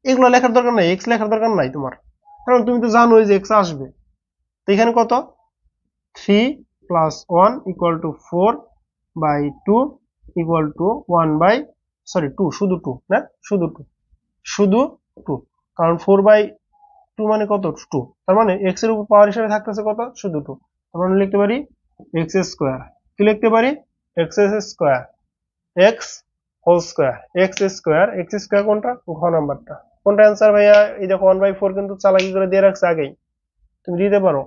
এগুলো লেখার দরকার নাই, এক্স লেখার দরকার নাই তোমার, কারণ তুমি তো জানোই যে এক্স আসবে। তো এখানে কত, 3 plus 1 equal to 4/2 equal to 2, শুধু 2 না, শুধু 2, শুধু 2। কারণ 4/2 মানে কত, 2। তার মানে এক্স এর উপর পাওয়ার হিসেবে থাকতেছে কত, শুধু 2। তার মানে লিখতে পারি এক্স স্কোয়ার। কি লিখতে পারি, x square, x whole square, x square. X square কোনটা, ঘ নাম্বারটা। কোনটা অ্যান্সার ভাইয়া, এই দেখো 1/4 কিন্তু চালাকি করে দিয়ে রাখছে আগেই, তুমি দিতে পারো।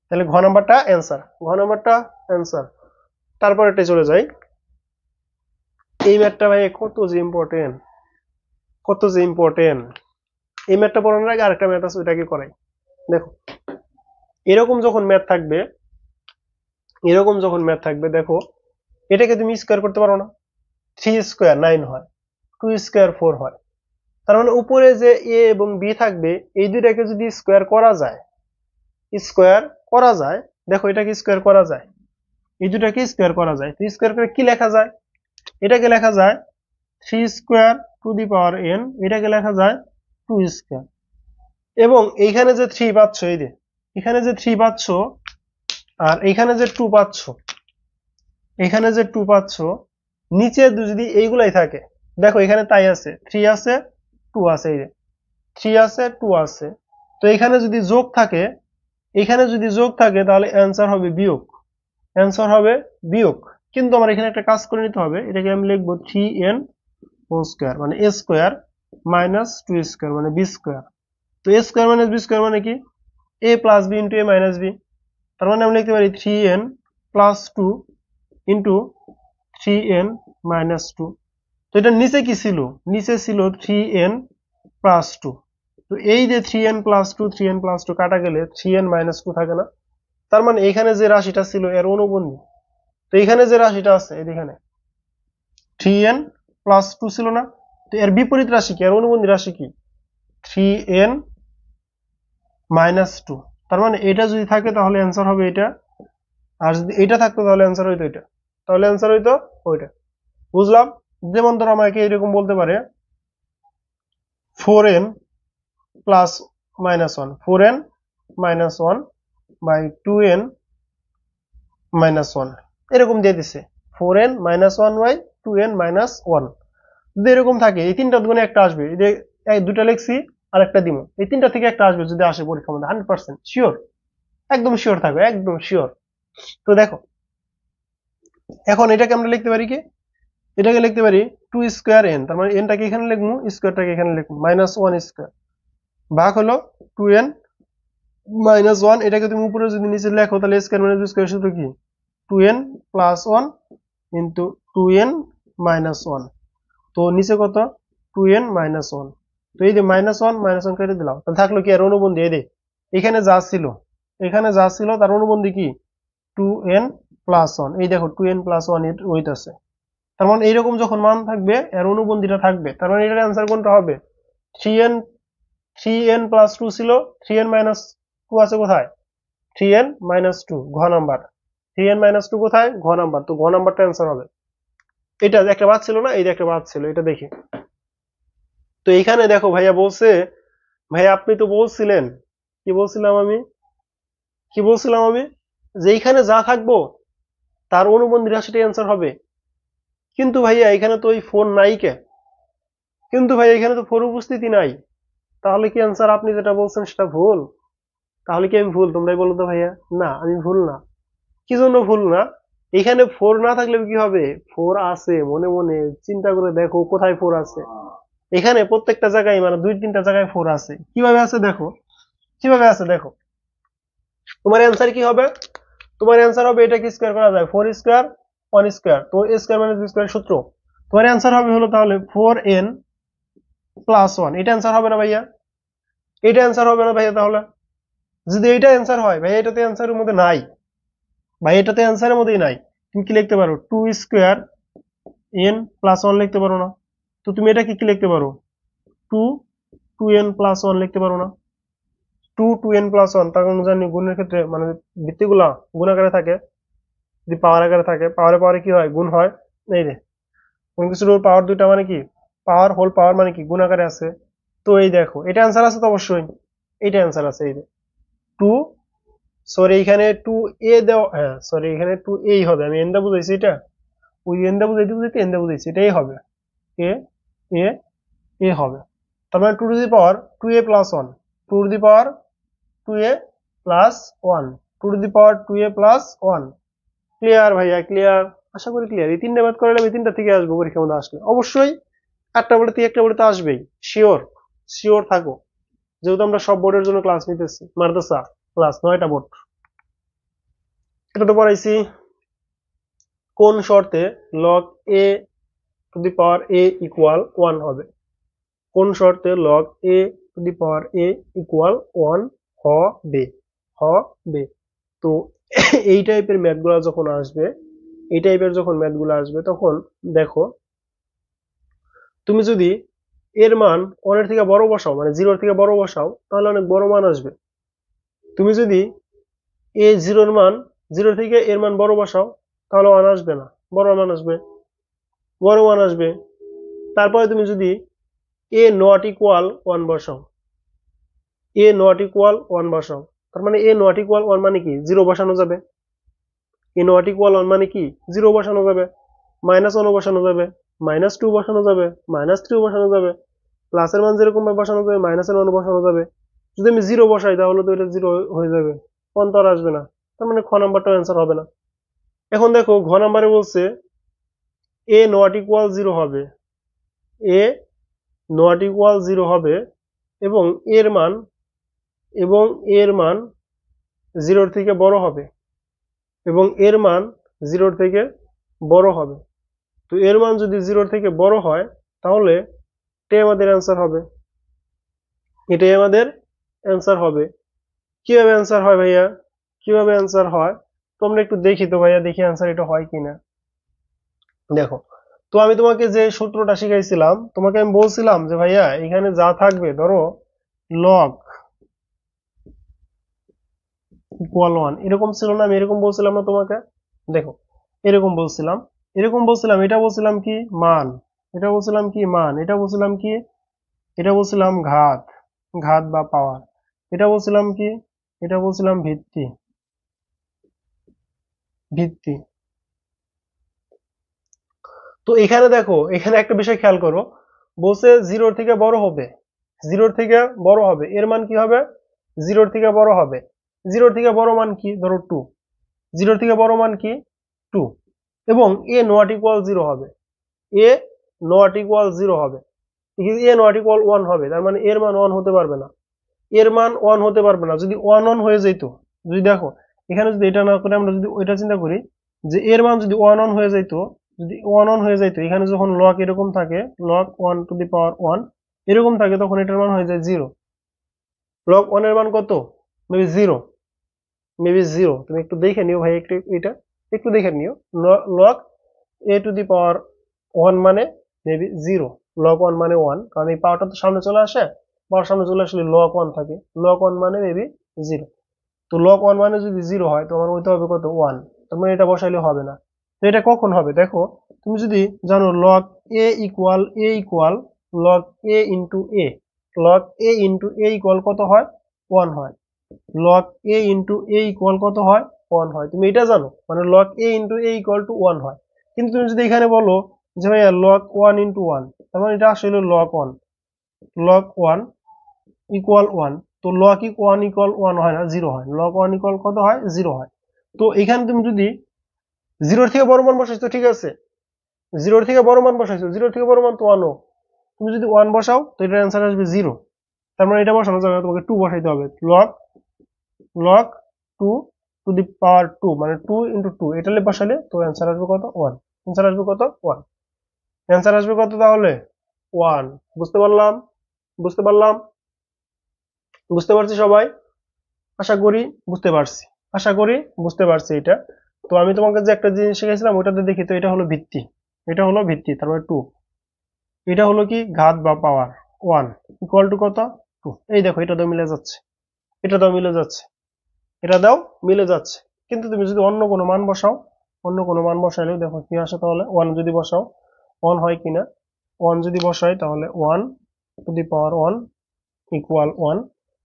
তাহলে ঘ নাম্বারটা অ্যান্সার, ঘ নাম্বারটা অ্যান্সার। তারপর এটা চলে যাই, এই ম্যাথটা ভাই কত যে ইম্পর্টেন্ট, কত যে ইম্পর্টেন্ট। এই ম্যাথটা পড়ানোর আগে আরেকটা ম্যাথ আছে, ওইটাকে করাই। দেখো এরকম যখন ম্যাথ থাকবে, এরকম যখন ম্যাথ থাকবে, দেখো এটাকে তুমি স্কোয়ার করতে পারো না। 3 স্কোয়ার 9 হয়, 2 স্কোয়ার 4 হয়। তার মানে উপরে যে এ এবং বি থাকবে, এই দুইটাকে যদি স্কোয়ার করা যায়, স্কোয়ার করা যায়, দেখো এটাকে স্কোয়ার করা যায়, এই দুটাকে স্কোয়ার করা যায়। তো স্কোয়ার করে কি লেখা যায়, এটাকে লেখা যায় 3 square two the power n, এটাকে লেখা যায় 2 স্কোয়ার। এবং এইখানে যে 3 পাচ্ছ, এই যে এখানে যে 3 পাচ্ছ আর এখানে যে 2 পাচ্ছ, এখানে যে 2 পাচ্ছ, নিচে যদি এইগুলাই থাকে, দেখো এখানে তাই আছে, 3 আছে 2 আছে, এই যে 3 আছে 2 আছে। তো এখানে যদি যোগ থাকে, এখানে যদি যোগ থাকে তাহলে অ্যান্সার হবে বিয়োগ, অ্যান্সার হবে বিয়োগ। কিন্তু আমার এখানে একটা কাজ করে নিতে হবে, এটাকে আমি লিখবো 3n হোল স্কোয়ার মানে a স্কোয়ার মাইনাস 2 স্কোয়ার মানে b স্কোয়ার। তো a square minus b square মানে কি, a plus b into a minus b। তার মানে আমি লিখতে পারি 3n plus 2 into 3n minus 2। তো এটা নিচে কি ছিল, নিচে ছিল 3n প্লাস 2। তো এই যে 3n প্লাস 2, 3n প্লাস 2 কাটা গেলে 3n মাইনাস 2 থাকে না। তার মানে এখানে যে রাশিটা ছিল এর অনুবন্ধী। তো এখানে যে রাশিটা আছে, এখানে 3n প্লাস 2 ছিল না, তো এর বিপরীত রাশি কি, এর অনুবন্ধী রাশি কি, 3n মাইনাস 2। তার মানে এটা যদি থাকে তাহলে অ্যান্সার হবে এটা, আর যদি এটা থাকতো তাহলে অ্যান্সার হইতো এটা, তাহলে অ্যান্সার হইতো ওইটা। বুঝলাম। যেমন ধরো আমাকে এরকম বলতে পারে 4n plus minus 1, 4n minus 1 by 2n minus 1, এরকম দিয়ে দিছে 4n minus 1 by 2n minus 1। যদি এরকম থাকে, এই তিনটা গুণে একটা আসবে, এই যে দুটা লিখছি আর একটা দিব, এই তিনটা থেকে একটা আসবে যদি আসে পরীক্ষার মধ্যে 100% শিওর। একদম শিওর থাকো, একদম শিওর। তো দেখো, এখন এটাকে আমরা লিখতে পারি কি, এটাকে লিখতে পারি 2 স্কোয়ার n, তার মানে এনটাকে এখানে লিখবো, স্কোয়ারটাকে এখানে লিখবো, -1 স্কোয়ার ভাগ হলো 2n - 1। এটাকে তুমি উপরে যদি নিচে লেখো তাহলে স্কোয়ার মাইনাস বি স্কোয়ার সূত্র কি, 2n+1 ইন্টু 2n-1। তো নিচে কত, 2n-1। তো এই যে -1 কেটে দিলাম, তাহলে থাকলো কি আর অনুবন্ধী, এই যে এখানে যা ছিল, এখানে যা ছিল তার অনুবন্ধী কি 2n+1। এই দেখো 2n+1 হইতাছে। তার মানে এইরকম যখন মান থাকবে এর অনুবন্ধীটা থাকবে, তার মানে এটার অ্যান্সার কোনটা হবে, 3n, 3n+2 ছিল, 3n-2 আছে কোথায়, 3n-2 ঘ নাম্বার, 3n-2 কোথায়, ঘ নাম্বার। তো ঘ নাম্বারটা অ্যান্সার হবে। এটা একটা বাদ ছিল না, এই যে একটা বাদ ছিল, এটা দেখি। তো এখানে দেখো ভাইয়া বলছে, ভাইয়া আপনি তো বলছিলেন, কি বলছিলাম আমি, কি বলছিলাম আমি, যে এইখানে যা থাকবো তার অনুবন্ধী রাশিটা অ্যান্সার হবে। কিন্তু ভাইয়া এখানে তো ওই ফোন নাই কে, কিন্তু ভাইয়া এখানে তো ফোর উপস্থিতি নাই, তাহলে কি অ্যান্সার আপনি যেটা বলছেন সেটা ভুল? তাহলে কি আমি ভুল, তোমরাই বলো তো ভাইয়া। না, আমি ভুল না। কি জন্য ভুল না, এখানে ফোর না থাকলে কি হবে, ফোর আছে, মনে মনে চিন্তা করে দেখো কোথায় ফোর আছে। এখানে প্রত্যেকটা জায়গায় মানে 2-3টা জায়গায় ফোর আছে। কিভাবে আছে দেখো, কিভাবে আছে দেখো। তোমার অ্যান্সার কি হবে, তোমার অ্যান্সার হবে, এটা কি স্কোয়ার করা যায়, 4 স্কোয়ার 1 স্কোয়ার, তো এ স্কোয়ার মাইনাস বি স্কোয়ার সূত্র। তোমার অ্যান্সার হবে হলো তাহলে 4n+1। এটা অ্যান্সার হবে না ভাইয়া, এটা অ্যান্সার হবে না ভাইয়া। তাহলে যদি এটা অ্যান্সার হয় ভাইয়া, এটাতে অ্যান্সারের মধ্যে নাই ভাই, এটাতে অ্যান্সারের মধ্যেই নাই। তুমি কি লিখতে পারো, 2 স্কোয়ার n+1 লিখতে পারো না? তো তুমি এটা কি লিখতে পারো, 2n+1 লিখতে পারো না? 2n+1, তার কারণ জানি গুণের ক্ষেত্রে মানে ভিত্তিগুলা গুণ আকারে থাকে, যদি পাওয়ার আকারে থাকে, পাওয়ারে পাওয়ারে কি হয়, গুণ হয়। এই রে, কোন কিছুর পাওয়ার দুইটা মানে কি, পাওয়ার হোল পাওয়ার মানে কি গুণ আকারে আছে। তো এই দেখো এটা অ্যান্সার আছে তো অবশ্যই, এটা অ্যান্সার আছে। এই যে 2, সরি এখানে 2a দেওয়া, হ্যাঁ সরি এখানে 2a হবে, আমি এন দা বুঝাইছি, এটা ওই এন দা বুঝাইতে বুঝাইতে এন দা বুঝাইছি, এটাই হবে, এ এ এ হবে। তার মানে 2 to the power 2a+1, 2 to the power 2a+1, 2 to the power 2a+1। Clear ভাইয়া, ক্লিয়ার, আশা করি ক্লিয়ার। এই তিনটা ম্যাথ করালে আমি তিনটা থেকে আসবো পরীক্ষার মধ্যে আসলে অবশ্যই, একটা বলে তুই একটা বলে তো আসবেই, শিওর, শিওর থাকো। যেহেতু আমরা সব বোর্ডের জন্য ক্লাস নিতেছি, মাদ্রাসা ক্লাস 9টা বোর্ড। এটা তো পড়াইছি, কোন শর্তে log a two the power a equal 1 হবে, কোন শর্তে log a two the power a equal 1 হবে, হবে। তো এই টাইপের ম্যাথগুলো যখন আসবে, এই টাইপের যখন ম্যাথগুলো আসবে তখন দেখো, তুমি যদি এর মান 1 এর থেকে বড় বসাও, মানে 0 এর থেকে বড় বসাও, তাহলে অনেক বড় মান আসবে। তুমি যদি এ 0 এর মান, 0 থেকে এর মান বড় বসাও, তাহলে 1 আসবে না, বড় মান আসবে, বড় মান আসবে। তারপরে তুমি যদি এ নট ইকুয়াল 1 বসাও, এ নট ইকুয়াল 1 বসাও, তার মানে এ নট ইকুয়াল 1 মানে কি 0 বসানো যাবে, এ নট ইকুয়াল 1 মানে কি 0 বসানো যাবে, -1 বসানো যাবে, -2 বসানো যাবে, -3 বসানো যাবে, প্লাসের মান যেরকম ভাবে বসানো যাবে মাইনাসের মান বসানো যাবে। যদি আমি 0 বসাই তাহলে তো এটা 0 হয়ে যাবে, 1 তো আর আসবে না, তার মানে খ নাম্বারটা অ্যান্সার হবে না। এখন দেখো ঘ নাম্বারে বলছে এ নট ইকুয়াল 0 হবে, এ নট ইকুয়াল 0 হবে, এবং এর মান, এবং এর মান 0 থেকে বড় হবে, এবং এর মান 0 থেকে বড় হবে। তো এর মান যদি 0 থেকে বড় হয় তাহলে এটাই আমাদের অ্যান্সার হবে, এটাই আমাদের অ্যান্সার হবে। কিভাবে অ্যান্সার হয় ভাইয়া, কিভাবে অ্যান্সার হয় তোমরা একটু দেখি তো ভাইয়া, দেখি অ্যান্সার এটা হয় কিনা। দেখো, তো আমি তোমাকে যে সূত্রটা শিখাইছিলাম, তোমাকে আমি বলছিলাম যে ভাইয়া এখানে যা থাকবে, ধরো লগ ইকুয়াল 1 এরকম ছিল না, আমি এরকম বলছিলাম না তোমাকে, দেখো এরকম বলছিলাম, এরকম বলছিলাম, এটা বলছিলাম কি মান, এটা বলছিলাম কি মান, এটা বলছিলাম কি, এটা বলছিলাম ঘাত, ঘাত বা পাওয়ার, এটা বলছিলাম কি, এটা বলছিলাম ভিত্তি, ভিত্তি। তো এখানে দেখো, এখানে একটা বিষয় খেয়াল করো, বলছে 0 থেকে বড় হবে, 0 থেকে বড় হবে, এর মান কি হবে 0 থেকে বড় হবে, জিরোর থেকে বড় মান কি, ধরো 2, জিরোর থেকে বড় মান কি 2, এবং এ নট ইকুয়াল 0 হবে, এ নট ইকুয়াল 0 হবে, এ নট ইকুয়াল 1 হবে, তার মানে এর মান 1 হতে পারবে না, এর মান 1 হতে পারবে না। যদি 1 1 হয়ে যেত, যদি দেখো এখানে যদি এটা না করে আমরা যদি ওইটা চিন্তা করি যে এর মান যদি 1 1 হয়ে যেত, যদি 1 1 হয়ে যেত, এখানে যখন লগ এরকম থাকে, লগ 1 টু দি পাওয়ার 1 এরকম থাকে, তখন এটার মান হয়ে যায় 0। লগ 1 এর মান কত, মেবি 0, মেবি 0। তুমি একটু দেখে নিও ভাই, একটু এটা একটু দেখে নিও। লগ এ টু দি পাওয়ার 1 মানে মেবি 0, লগ 1 মানে 1, কারণ এই পাওয়ারটা তো সামনে চলে আসে, পাওয়ার সামনে চলে আসলে লগ 1 থাকে, লগ 1 মানে মেবি 0। তো লগ 1 মানে যদি 0 হয়, তোমার হইতে হবে কত, 1। তার মানে এটা বসাইলে হবে না। তো এটা কখন হবে দেখো, তুমি যদি জানো লগ এ ইকুয়াল লগ এ ইন্টু এ, লগ এ ইন্টু এ ইকুয়াল কত হয়, 1 হয়। লগ এ ইন্টু এ ইকুয়াল কত হয়, 1 হয়। তুমি এটা জানো, মানে log A into A equal to 1 হয়। কিন্তু তুমি যদি এখানে বলো যে ভাইয়া লগ 1 ইন্টু 1, তার মানে এটা আসলে লগ 1, লগ 1 ইকুয়াল 1। তো লগ 1 ইকুয়াল 1 হয় না, 0 হয়। লগ 1 ইকুয়াল কত হয়, 0 হয়। তো এখানে তুমি যদি 0 থেকে বড় মান বসাইছো, ঠিক আছে, 0 থেকে বড় মান বসাইছো, 0 থেকে বড় মান তো 1, তুমি যদি 1 বসাও তো এটার অ্যান্সার আসবে 0। তার মানে এটা বসানো যাবে না, তোমাকে 2 বসাইতে হবে। লগ লগ 2 টু দি পাওয়ার 2, মানে 2 ইন্টু 2, এটা বসালে তো অ্যান্সার আসবে কত, 1। অ্যান্সার আসবে কত, 1। অ্যান্সার আসবে কত তাহলে, 1। বুঝতে পারলাম, বুঝতে পারলাম, বুঝতে পারছি সবাই? আশা করি বুঝতে পারছি, আশা করি বুঝতে পারছি এটা। তো আমি তোমাকে যে একটা জিনিস শিখেছিলাম ওটাতে দেখি, তো এটা হলো ভিত্তি, এটা হলো ভিত্তি, তারপরে 2, এটা হলো কি ঘাত বা পাওয়ার, 1 ইকুয়াল টু কত, 2। এই দেখো এটা দাও মিলে যাচ্ছে, এটা দাও মিলে যাচ্ছে, এটা দাও মিলে যাচ্ছে। কিন্তু তুমি যদি অন্য কোনো মান বসাও, অন্য কোনো মান বসাইলেও দেখো কি আসে, তাহলে 1 যদি বসাও 1 হয় কিনা, 1 যদি বসাই তাহলে 1 টু দি পাওয়ার 1 ইকুয়াল 1।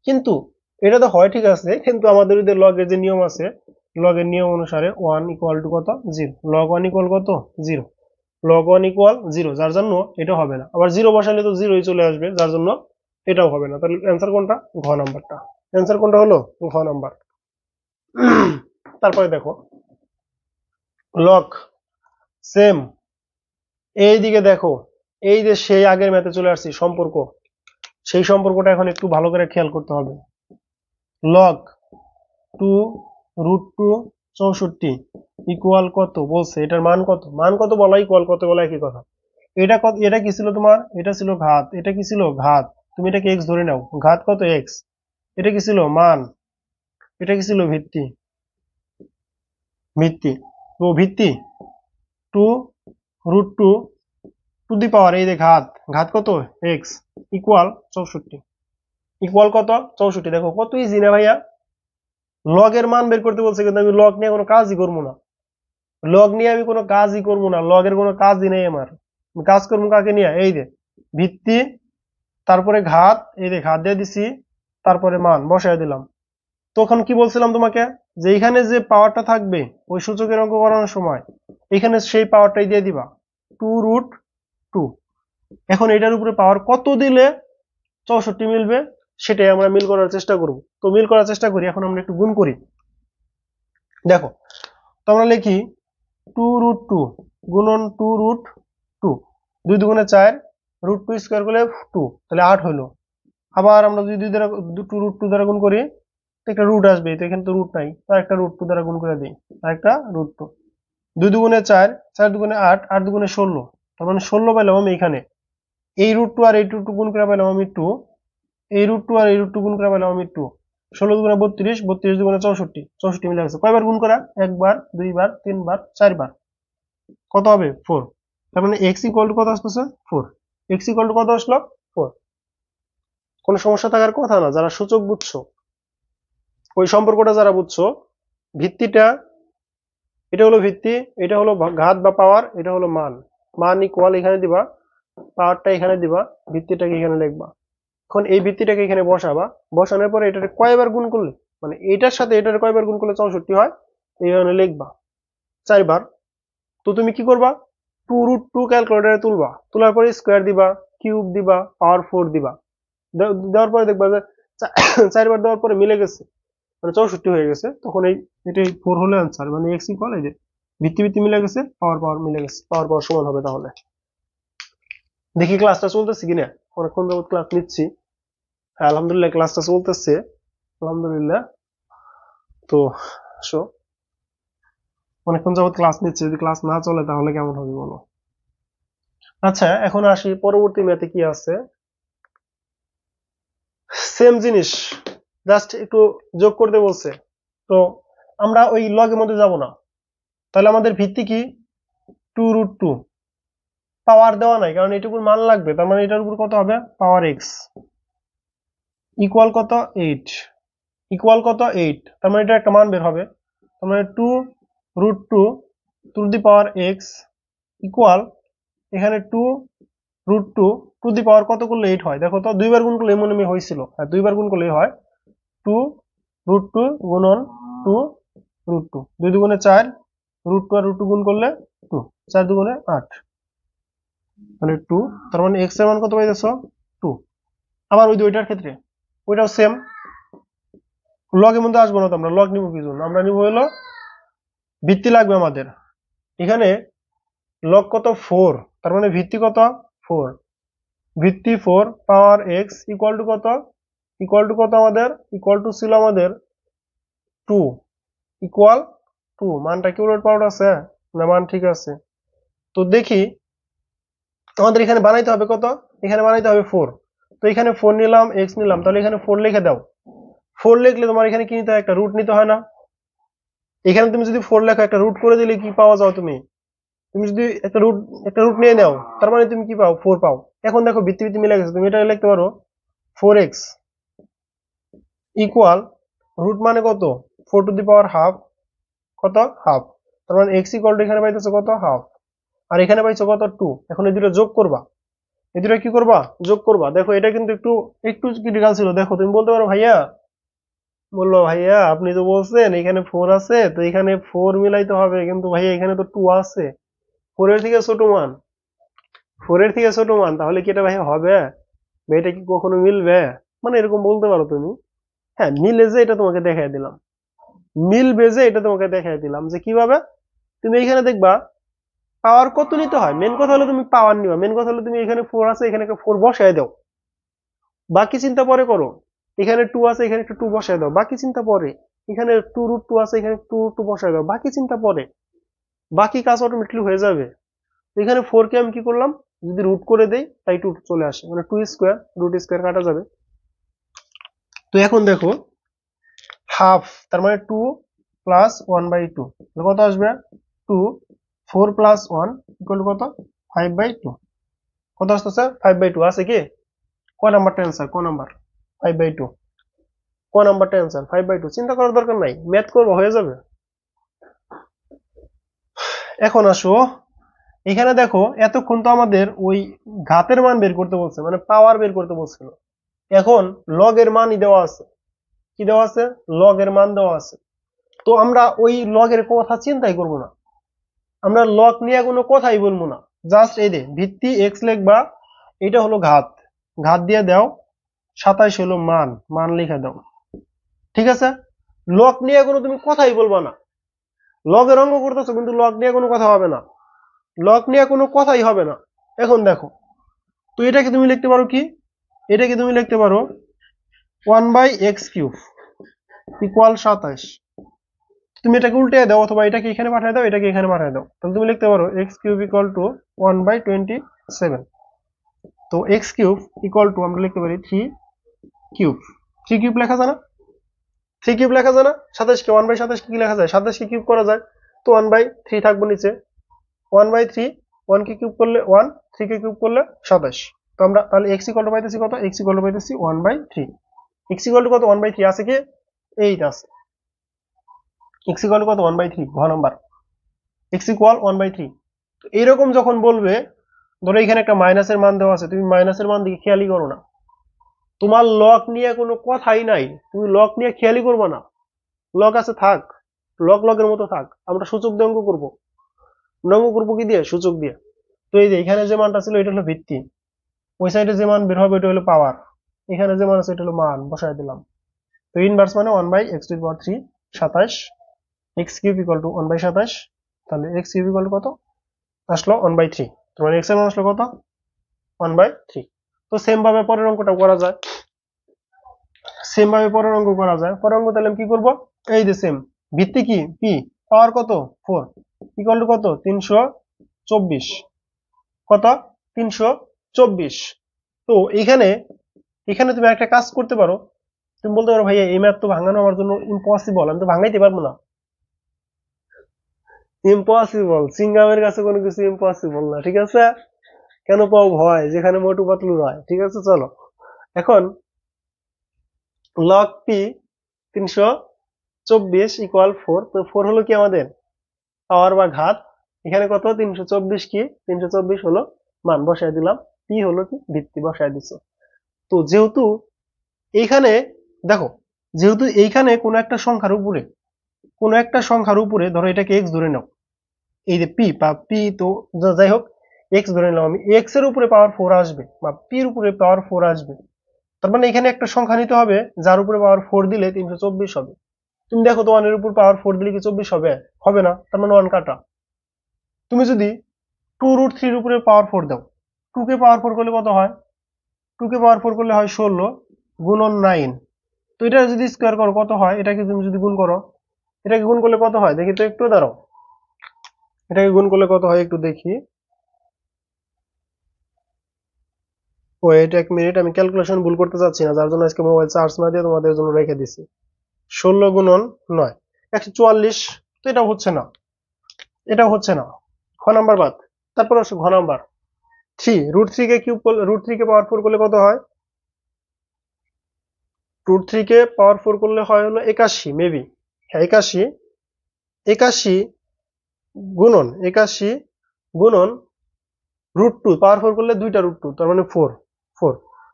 কিন্তু এটা তো হয় ঠিক আছে, কিন্তু আমাদের যদি লগের যে নিয়ম আছে, লগের নিয়ম অনুসারে 1 ইকুয়াল টু কত, 0, লগ 1 ইকুয়াল কত, 0, লগ 1 ইকুয়াল 0, যার জন্য এটা হবে না। আবার 0 বসালে তো 0ই চলে আসবে, যার জন্য এটাও হবে না। তাহলে অ্যান্সার কোনটা, ঘ নাম্বারটা। অ্যান্সার কোনটা হলো, ঘ নাম্বার। তারপরে দেখো লগ সেম, এইদিকে দেখো, এই যে সেই আগের ম্যাথে চলে আসছি সম্পর্ক, সেই সম্পর্কটা এখন একটু ভালো করে খেয়াল করতে হবে। লগ 2 রুট 2 64 ইকুয়াল কত বলছে, এটার মান কত, মান কত বলা ইকুয়াল কত বলা একই কথা। এটা কত, এটা কি ছিল তোমার, এটা ছিল ঘাত, এটা কি ছিল ঘাত, তুমি এটাকে এক্স ধরে নাও, ঘাত কত এক্স, এটা কি ছিল মান, এটা কি ছিল ভিত্তি, ভিত্তি। তো ভিত্তি 2 রুট 2 টু দি পাওয়ার, এই যে ঘাত, ঘাত কত এক্স ইকুয়াল 64, ইকুয়াল কত 64। দেখো কত ইজি না ভাইয়া, লগের মান বের করতে বলছে, কিন্তু আমি লগ নিয়ে কোনো কাজই করবো না, লগ নিয়ে আমি কোনো কাজই করবো না, লগের কোনো কাজই নেই আমার। কাজ করবো কাকে নিয়ে, এই যে ভিত্তি, তারপরে ঘাত, এই যে ঘাত দিয়ে দিছি, তারপরে মান বসায় দিলাম। তখন কি বলছিলাম তোমাকে, যে এখানে যে পাওয়ারটা থাকবে ওই সূচকের অঙ্ক করানোর সময় এখানে সেই পাওয়ারটাই দিয়ে দিবা, 2 রুট 2। এখন এটার উপরে পাওয়ার কত দিলে 64 মিলবে, সেটাই আমরা মিল করার চেষ্টা করব। তো মিল করার চেষ্টা করি, এখন আমরা একটু গুণ করি। দেখো তো আমরা লিখি 2 রুট 2 গুণন 2 রুট 2, 2 দুগুণে 4, রুট 2 স্কোয়ার করলে 2, তাহলে 8 হলো। আবার আমরা যদি 2 দ্বারা 2 রুট 2 দ্বারা গুণ করি, তো একটা রুট আসবে, তো এখানে তো রুট নাই, তো একটা রুট 2 দ্বারা গুণ করে দিই, আরেকটা রুট 2, 2 দুগুণে 4, 4 দুগুণে 8, 8 দুগুণে 16, তার মানে 16 পেলাম আমি এখানে। এই রুট 2 আর এই রুট 2 গুণ করে পেলাম আমি 2, এই রুট 2 আর এই রুট 2 গুণ করে পেলাম আমি 2, 16 দুগুণে 32, 32 দুগুণে 64, 64 মিলে গেছে। কয়বার গুণ করা, একবার, দুইবার, তিনবার, চারবার, কত হবে 4। তার মানে এক্স ইকুয়াল টু কত আসতেছে 4, এক্স ইকুয়াল টু কত আসলো 4। কোনো সমস্যা থাকার কথা না, যারা সূচক বুঝছো, ওই সম্পর্কটা যারা বুঝছো, ভিত্তিটা, এটা হলো ভিত্তি, এটা হলো ঘাত বা পাওয়ার, এটা হলো মান, মান ইকুয়াল এখানে দিবা, পাওয়ারটা এখানে দিবা, ভিত্তিটাকে এখানে লিখবা। এখন এই ভিত্তিটাকে এখানে বসাবা, বসানোর পরে এটাকে কয়বার গুণ করলে, মানে এটার সাথে এটার কয়বার গুণ করলে 64 হয়, এইখানে লিখবা 4বার। তো তুমি কি করবা, 2 রুট 2 ক্যালকুলেটরে তুলবা, তোলার পরে স্কোয়ার দিবা, কিউব দিবা, পাওয়ার 4 দিবা, দেওয়ার পরে দেখবা যে 4বার দেওয়ার পরে মিলে গেছে। মানে 64 হয়ে গেছে, তখন এটাই 4 হলে অ্যান্সার, মানে x ইকুয়াল এই যে ভিত্তি ভিত্তি মিলে গেছে, পাওয়ার পাওয়ার মিলে গেছে, পাওয়ার পাওয়ার সমান হবে। তাহলে দেখি ক্লাসটা চলতেছে কিনা, অনেকক্ষণ যাবত ক্লাস নিচ্ছি। হ্যাঁ, আলহামদুলিল্লাহ ক্লাসটা চলতেছে, আলহামদুলিল্লাহ। তো আসো, অনেকক্ষণ যাবত ক্লাস নিচ্ছে, যদি ক্লাস না চলে তাহলে কেমন হবে বলো। আচ্ছা, এখন আসি পরবর্তী ম্যাথে কি আছে। সেম জিনিস, জাস্ট একটু যোগ করতে বলছে। তো আমরা ওই লগের মধ্যে যাব না, তাহলে আমাদের ভিত্তি কি 2√2, পাওয়ার দেওয়া নাই কারণ এটুকুর মান লাগবে, তার মানে এটার উপর কত হবে, পাওয়ার x ইকুয়াল কত 8, ইকুয়াল কত 8, তার মানে এটা একটা মান বের হবে। তার মানে 2√2 two the power x equal, এখানে 2√2 টু দি পাওয়ার কত করলে 8 হয়, দেখো তো দুইবার গুণ করলে এমন এমনি হয়েছিল, হ্যাঁ দুইবার গুণ করলে হয় 2√2 গুণন 2√2, 2 দুগুণে 4, √2 আর √2 গুণ করলে 2, 4 দুগুণে 8, মানে 2, তার মানে x এর মান কত পাইতেছ 2। আবার ওই দুইটার ক্ষেত্রে ওইটাও সেম, লগের মধ্যে আসবো না, তো আমরা লগ নিব কি জন্য, আমরা নিব হলো ভিত্তি লাগবে আমাদের। এখানে লগ কত 4, তার মানে ভিত্তি কত 4, ভিত্তি 4 পাওয়ার x ইকুয়াল টু কত, ইকুয়াল টু কত আমাদের, ইকুয়াল টু ছিল আমাদের 2, ইকুয়াল 2, মানটা কি উলট পালট আছে না, মান ঠিক আছে। তো দেখি আমাদের এখানে বানাইতে হবে কত, এখানে বানাইতে হবে 4, তো এখানে 4 নিলাম, x নিলাম, তাহলে এখানে 4 লিখে দাও। 4 লিখলে তোমার এখানে কি নিতে হয়, একটা রুট নিতে হয় না। এখানে তুমি যদি 4 লেখো, একটা রুট করে দিলে কি পাওয়া যাও তুমি, তুমি যদি একটা রুট নিয়ে নাও, তার মানে তুমি কি পাও, 4 পাও। এখন দেখো ভিত্তি ভিত্তি মিলে গেছে, তুমি এটা লিখতে পারো 4x ইকুয়াল, রুট মানে কত 4 টু দি পাওয়ার হাফ, কত হাফ, তার মানে x ইকুয়াল টু এখানে পাইতেছো কত হাফ, আর এখানে পাইছো কত 2। এখন এই দুটো যোগ করবা, এই দুটো কি করবা, যোগ করবা। দেখো এটা কিন্তু একটু একটু ক্রিটিক্যাল ছিল। দেখো তুমি বলতে পারো ভাইয়া, বললো ভাইয়া আপনি তো বলছেন এখানে 4 আছে, তো এখানে 4 মিলাইতে হবে, কিন্তু ভাইয়া এখানে তো 2 আছে, 4 এর থেকে ছোট মান, 4 এর থেকে ছোট মান, তাহলে কি এটা ভাইয়া হবে, বা এটা কি কখনো মিলবে, মানে এরকম বলতে পারো তুমি। হ্যাঁ মিলে যে এটা তোমাকে দেখাই দিলাম, মিলবে যে এটা তোমাকে দেখাই দিলাম যে কিভাবে। তুমি এখানে দেখবা পাওয়ার কত নিতে হয়, মেন কথা হলো তুমি পাওয়ার নিবা, মেন কথা হলো তুমি এখানে 4 আছে, এখানে 4 বসায় দাও, বাকি চিন্তা পরে করো। এখানে 2 আছে, এখানে একটু 2 বসায় দাও, বাকি চিন্তা পরে। এখানে 2√2 আছে, এখানে 2 বসায় দাও, বাকি চিন্তা পরে, বাকি কাজ অটোমেটিকলি হয়ে যাবে। এখানে 4 কে আমি কি করলাম, যদি রুট করে দেই তাই 2 চলে আসে, মানে 2 স্কোয়ার, রুট স্কোয়ার কাটা যাবে। তো এখন দেখো হাফ, তার মানে 2 প্লাস 1/2, কত আসবে 2, 4 প্লাস 1 ইকুয়াল টু কত 5/2, কত আসতেছে 5/2 আছে কি, ক নাম্বারটা অ্যান্সার, ক নাম্বার 5/2, ক নাম্বারটা অ্যান্সার 5/2, চিন্তা করার দরকার নাই, ম্যাথ করবো হয়ে যাবে। এখন আসো এখানে দেখো, এতক্ষণ তো আমাদের ওই ঘাতের মান বের করতে বলছে, মানে পাওয়ার বের করতে বলছিল। এখন লগের মানই দেওয়া আছে, কি দেওয়া আছে, লগের মান দেওয়া আছে। তো আমরা ওই লগের কথা চিন্তাই করব না, আমরা লগ নিয়ে কোনো কথাই বলবো না, জাস্ট এই দে ভিত্তি x লিখবা, এটা হলো ঘাত, ঘাত দিয়ে দাও, 27 হলো মান, মান লিখে দাও, ঠিক আছে। লগ নিয়ে কোনো তুমি কথাই বলবা না, লগের অঙ্ক করতেছো কিন্তু লগ নিয়ে কোনো কথা হবে না, লগ নিয়ে কোনো কথাই হবে না। এখন দেখো, তো এটাকে তুমি লিখতে পারো কি, এটাকে তুমি লিখতে পারো 1/x³ ইকুয়াল 27, তুমি এটাকে উল্টে দাও, অথবা এটাকে এখানে পাঠিয়ে দাও, এটাকে এখানে পাঠিয়ে দাও, তাহলে তুমি লিখতে পারো x³ ইকুয়াল টু 1/27। তো x³ ইকুয়াল টু আমরা লিখতে পারি 3³ 3³ লেখা যায় না, 3³ লেখা যায় না, 27 কে 1/27 কি লেখা যায়, 27 কে কিউব করা যায়, তো 1/3 থাকবে নিচে, 1/3, 1 কে কিউব করলে 1, 3 কে কিউব করলে 27। তো আমরা তাহলে x ইকুয়াল টু পাইতেছি কত, x ইকুয়াল টু পাইতেছি 1/3, x ইকুয়াল টু কত 1/3 আছে কি, এইটা আছে, x ইকুয়াল টু কত 1/3, ঘ নাম্বার, x ইকুয়াল 1/3। তো এইরকম যখন বলবে, ধরো এখানে একটা মাইনাসের মান দেওয়া আছে, তুমি মাইনাসের মান দিকে খেয়ালই করো না, তোমার লগ নিয়ে কোনো কথাই নাই, তুমি লগ নিয়ে খেয়ালই করবে না, লগ আছে থাক, লগ লগের মতো থাক, আমরা সূচক দিয়ে অঙ্ক করবো, অঙ্ক করবো কি দিয়ে, সূচক দিয়ে। তো এই যে এখানে যে মানটা ছিল এটা হলো ভিত্তি, ওই সাইডে যে মান বের হবে এটা হলো পাওয়ার, এখানে যে মান আছে এটা হলো মান, বসায় দিলাম। তো ইনভার্স মানে 1/x⁻3 27, x³ = 1/27, তাহলে x³ = কত আসলো 1/3, তার মানে x এর মান আসলো কত 1/3। তো সেম ভাবে পরের অঙ্কটা করা যায়, পরের অঙ্ক তাহলে আমি কি করব, এই যে সেম, ভিত্তি কি p, পাওয়ার কত 4, ইকুয়াল টু কত 324, কত 324। তো এখানে তুমি একটা কাজ করতে পারো, তুমি বলতে পারো ভাইয়া এই ম্যাথ তো ভাঙানো আমার জন্য ইম্পসিবল, আমি তো ভাঙাইতে পারবো না। ইম্পসিবল, সিঙ্গামের কাছে কোনো কিছু ইম্পসিবল না, ঠিক আছে? কেন পাও ভয় যেখানে মোটু পাতলু নয়, ঠিক আছে? চলো এখন লগ পি 324 ইকুয়াল 4, তো 4 হলো কি আমাদের পাওয়ার বা ঘাত, এখানে কত 324 কি 324 হলো মান, বসায় দিলাম, পি হলো কি ভিত্তি, বসায় দিছো। তো যেহেতু এইখানে দেখো, যেহেতু এইখানে কোনো একটা সংখ্যার উপরে ধরো এটাকে এক্স ধরে নাও, এই যে পি বা পি, তো যাই হোক এক্স ধরে নাও, আমি এক্স এর উপরে পাওয়ার 4 আসবে বা পির উপরে পাওয়ার 4 আসবে, তার মানে এখানে একটা সংখ্যা নিতে হবে যার উপরে পাওয়ার 4 দিলে 324 হবে। তুমি দেখো তো 1 এর উপর পাওয়ার 4 দিলে কি 24 হবে? হবে না, তার মানে 1 কাটা। তুমি যদি 2√3 এর উপরে পাওয়ার 4 দাও, 2 কে পাওয়ার 4 করলে কত হয়? 2 কে পাওয়ার 4 করলে হয় 16 গুণন 9, তো এটা যদি স্কোয়ার করো কত হয়? এটাকে তুমি যদি গুণ করো, এটাকে গুণ করলে কত হয় দেখি তো, একটু দাঁড়াও, এটাকে গুণ করলে কত হয় একটু দেখি, ওয়েট 1 মিনিট, আমি ক্যালকুলেশন ভুল করতে চাচ্ছি না, যার জন্য আজকে মোবাইল চার্জ না দিয়ে তোমাদের জন্য রেখে দিছি। 16 গুণন 9 144, তো এটাও হচ্ছে না, খ নাম্বার বাদ। তারপর আসো ঘ নাম্বার 3, √3 কে কিউব করলে, √3 কে পাওয়ার 4 করলে কত হয়? √3 কে পাওয়ার 4 করলে হয় হলো 81, মেবি, হ্যাঁ 81, 81 গুণন √2, পাওয়ার 4 করলে দুইটা √2, তার মানে 4,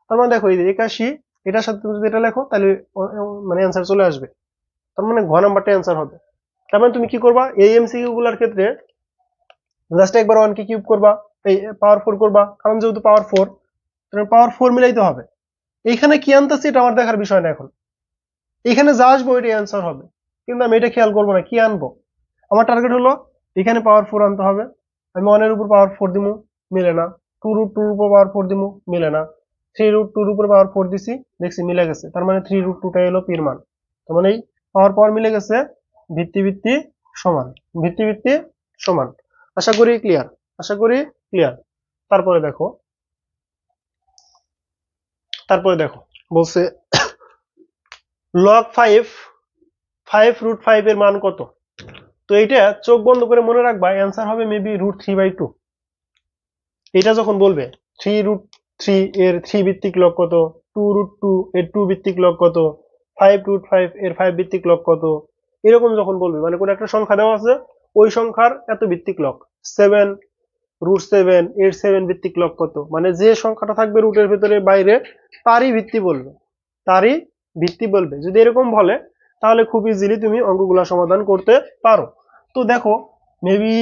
তার মানে দেখো এই যে 81, এটার সাথে তুমি যদি এটা লেখো তাহলে মানে অ্যান্সার চলে আসবে, তার মানে ঘ নাম্বারটা অ্যান্সার হবে। তার মানে তুমি কি করবা, এই এমসিকিউ গুলার ক্ষেত্রে জাস্ট একবার 1 কে কিউব করবা, এই পাওয়ার 4 করবা, কারণ যেহেতু পাওয়ার 4, তাহলে পাওয়ার 4 মিলাইতে হবে। এইখানে কি আনতেছি এটা আমার দেখার বিষয় না, এখন এখানে যা আসবো এটাই অ্যান্সার হবে, কিন্তু আমি এটা খেয়াল করবো না কি আনবো। আমার টার্গেট হলো এখানে পাওয়ার 4 আনতে হবে, আমি 1 এর উপর পাওয়ার 4 দিমু, মিলে না, 2√2 এর উপর পাওয়ার 4 দিমু, মিলে না, 3√2 এর উপর পাওয়ার 4 দিছি, দেখছি মিলে গেছে, তার মানে 3√2 টাই হলো পির মান, তার মানে এই পাওয়ার মিলে গেছে, ভিত্তি সমান, ভিত্তি সমান। আশা করি ক্লিয়ার। তারপরে দেখো বলছে লগ 5 এর মান কত? তো এটা চোখ বন্ধ করে মনে রাখবা, অ্যান্সার হবে মেবি √3/2। এটা যখন বলবে 3√3 এর 3 ভিত্তিক লগ কত, 2√2 এর 2 ভিত্তিক লগ কত, 5√5 এর 5 ভিত্তিক লগ কত, এরকম যখন বলবে, মানে কোন একটা সংখ্যা দেওয়া আছে, ওই সংখ্যার এত ভিত্তিক লগ, 7√7 এর 7 ভিত্তিক লগ কত, মানে যে সংখ্যাটা থাকবে রুটের ভেতরে বাইরে তারই ভিত্তি বলবে। যদি এরকম বলে তাহলে খুব ইজিলি তুমি অঙ্কগুলা সমাধান করতে পারো। তো দেখো মেবি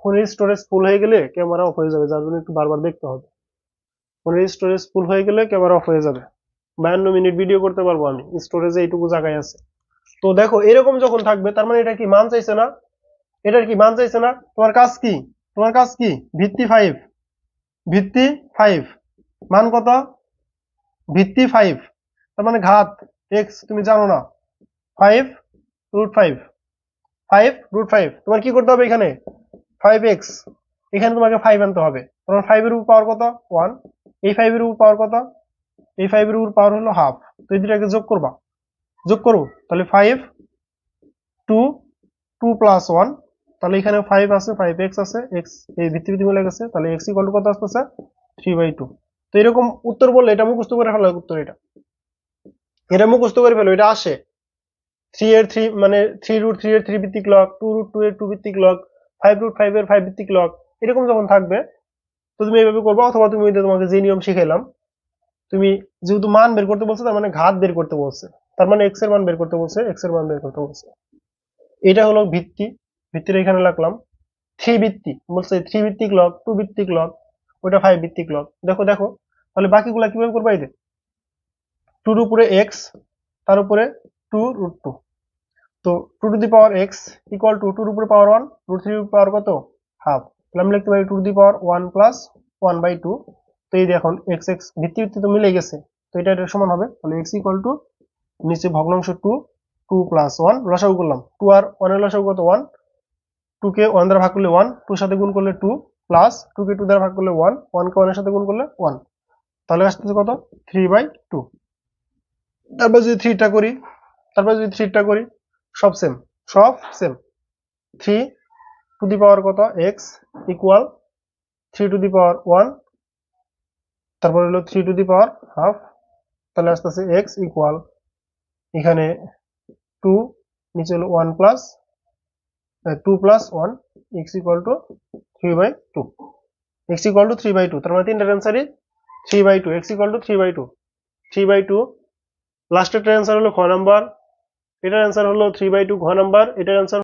ফোনের স্টোরেজ ফুল হয়ে গেলে ক্যামেরা অফ হয়ে যাবে, যার জন্য একটু বারবার দেখতে হবে। ফোনের স্টোরেজ ফুল হয়ে গেলে ক্যামেরা অফ হয়ে যাবে, 52 মিনিট ভিডিও করতে পারবো আমি, স্টোরেজে এইটুকু জায়গায় আছে। তো দেখো এরকম যখন থাকবে, তার মানে এটা কি মান চাইছে না, তোমার কাজ কি ভিত্তি 5, মান কত ভিত্তি 5, তার মানে ঘাত x তুমি জানো না, 5√5 তোমার কি করতে হবে, এখানে 5x, এখানে তোমাকে 5 আনতে হবে, কারণ 5 এর উপর পাওয়ার কত 1, এই 5 এর উপর পাওয়ার কত, এই 5 এর উপর পাওয়ার হলো হাফ, তো এই দুটাকে যোগ করো, তাহলে 5 2 2 প্লাস 1, তাহলে এখানে 5 আছে, 5x আছে, x এই ভিত্তি মিলে গেছে, তাহলে x ইকুয়াল টু কত আসতেছে 3/2। তো এরকম উত্তর বললে এটা মুখস্থ করে ফেলো, উত্তর এটা মুখস্থ করে ফেলো, এটা আসে 3 এর 3 মানে 3√3 এর 3 ভিত্তিক লগ, 2√2 এর 2 ভিত্তিক লগ, 5√5 এর 5 ভিত্তিক লগ, এরকম যখন থাকবে তো তুমি এইভাবে করবে, অথবা তুমি তোমাকে যে নিয়ম শিখাইলাম, তুমি যেহেতু মান বের করতে বলছে, তার মানে ঘাত বের করতে বলছে, তার মানে x এর মান বের করতে বলছে, এটা হলো ভিত্তির এখানে রাখলাম, 3 ভিত্তি বলছে, 3 ভিত্তিক লগ, 2 ভিত্তিক লগ, ওটা 5 ভিত্তিক লগ। দেখো তাহলে বাকিগুলা কিভাবে করবা, এই যে 2 এর উপরে x, তার উপরে 2√2। তো 2 to the power x equal to 2 এর উপরে পাওয়ার 1, √3 এর পাওয়ার কত, হাফ। তাহলে আমি লিখতে পারি 2 টু দি পাওয়ার 1 প্লাস 1/2। তো এই দেখুন এক্স এক্স ভিত্তি ভিত্তি তো মিলে গেছে, তো এটা এর সমান হবে। তাহলে এক্স ইকুয়াল টু নিচে ভগ্নাংশ 2, 2 প্লাস 1 লসাগু করলাম, 2 আর 1 এর লসাগু কত 1, 2 কে 1 দ্বারা ভাগ করলে 1, 2 এর সাথে গুণ করলে 2, প্লাস 2 কে 2 দ্বারা ভাগ করলে 1, 1 কে 1 এর সাথে গুণ করলে 1। তাহলে আসতেছে কত 3/2। তারপর যদি 3টা করি, সব সেম, সব সেম। 3 টু দি পাওয়ার কত x ইকুয়াল 3 টু দি পাওয়ার 1, তারপর হলো 3 টু দি পাওয়ার হাফ। তাহলে আসতেছে x ইকুয়াল এখানে 2, নিচে হলো 1 plus 2 plus 1, x equal to 3/2। x equal to 3/2, তার মানে তিনটার অ্যান্সারই 3/2, x ইকুয়াল টু 3/2। 3/2 লাস্টের অ্যান্সার হলো খ নাম্বার, এটার অ্যান্সার হলো 3/2 ঘ নাম্বার, এটার অ্যান্সার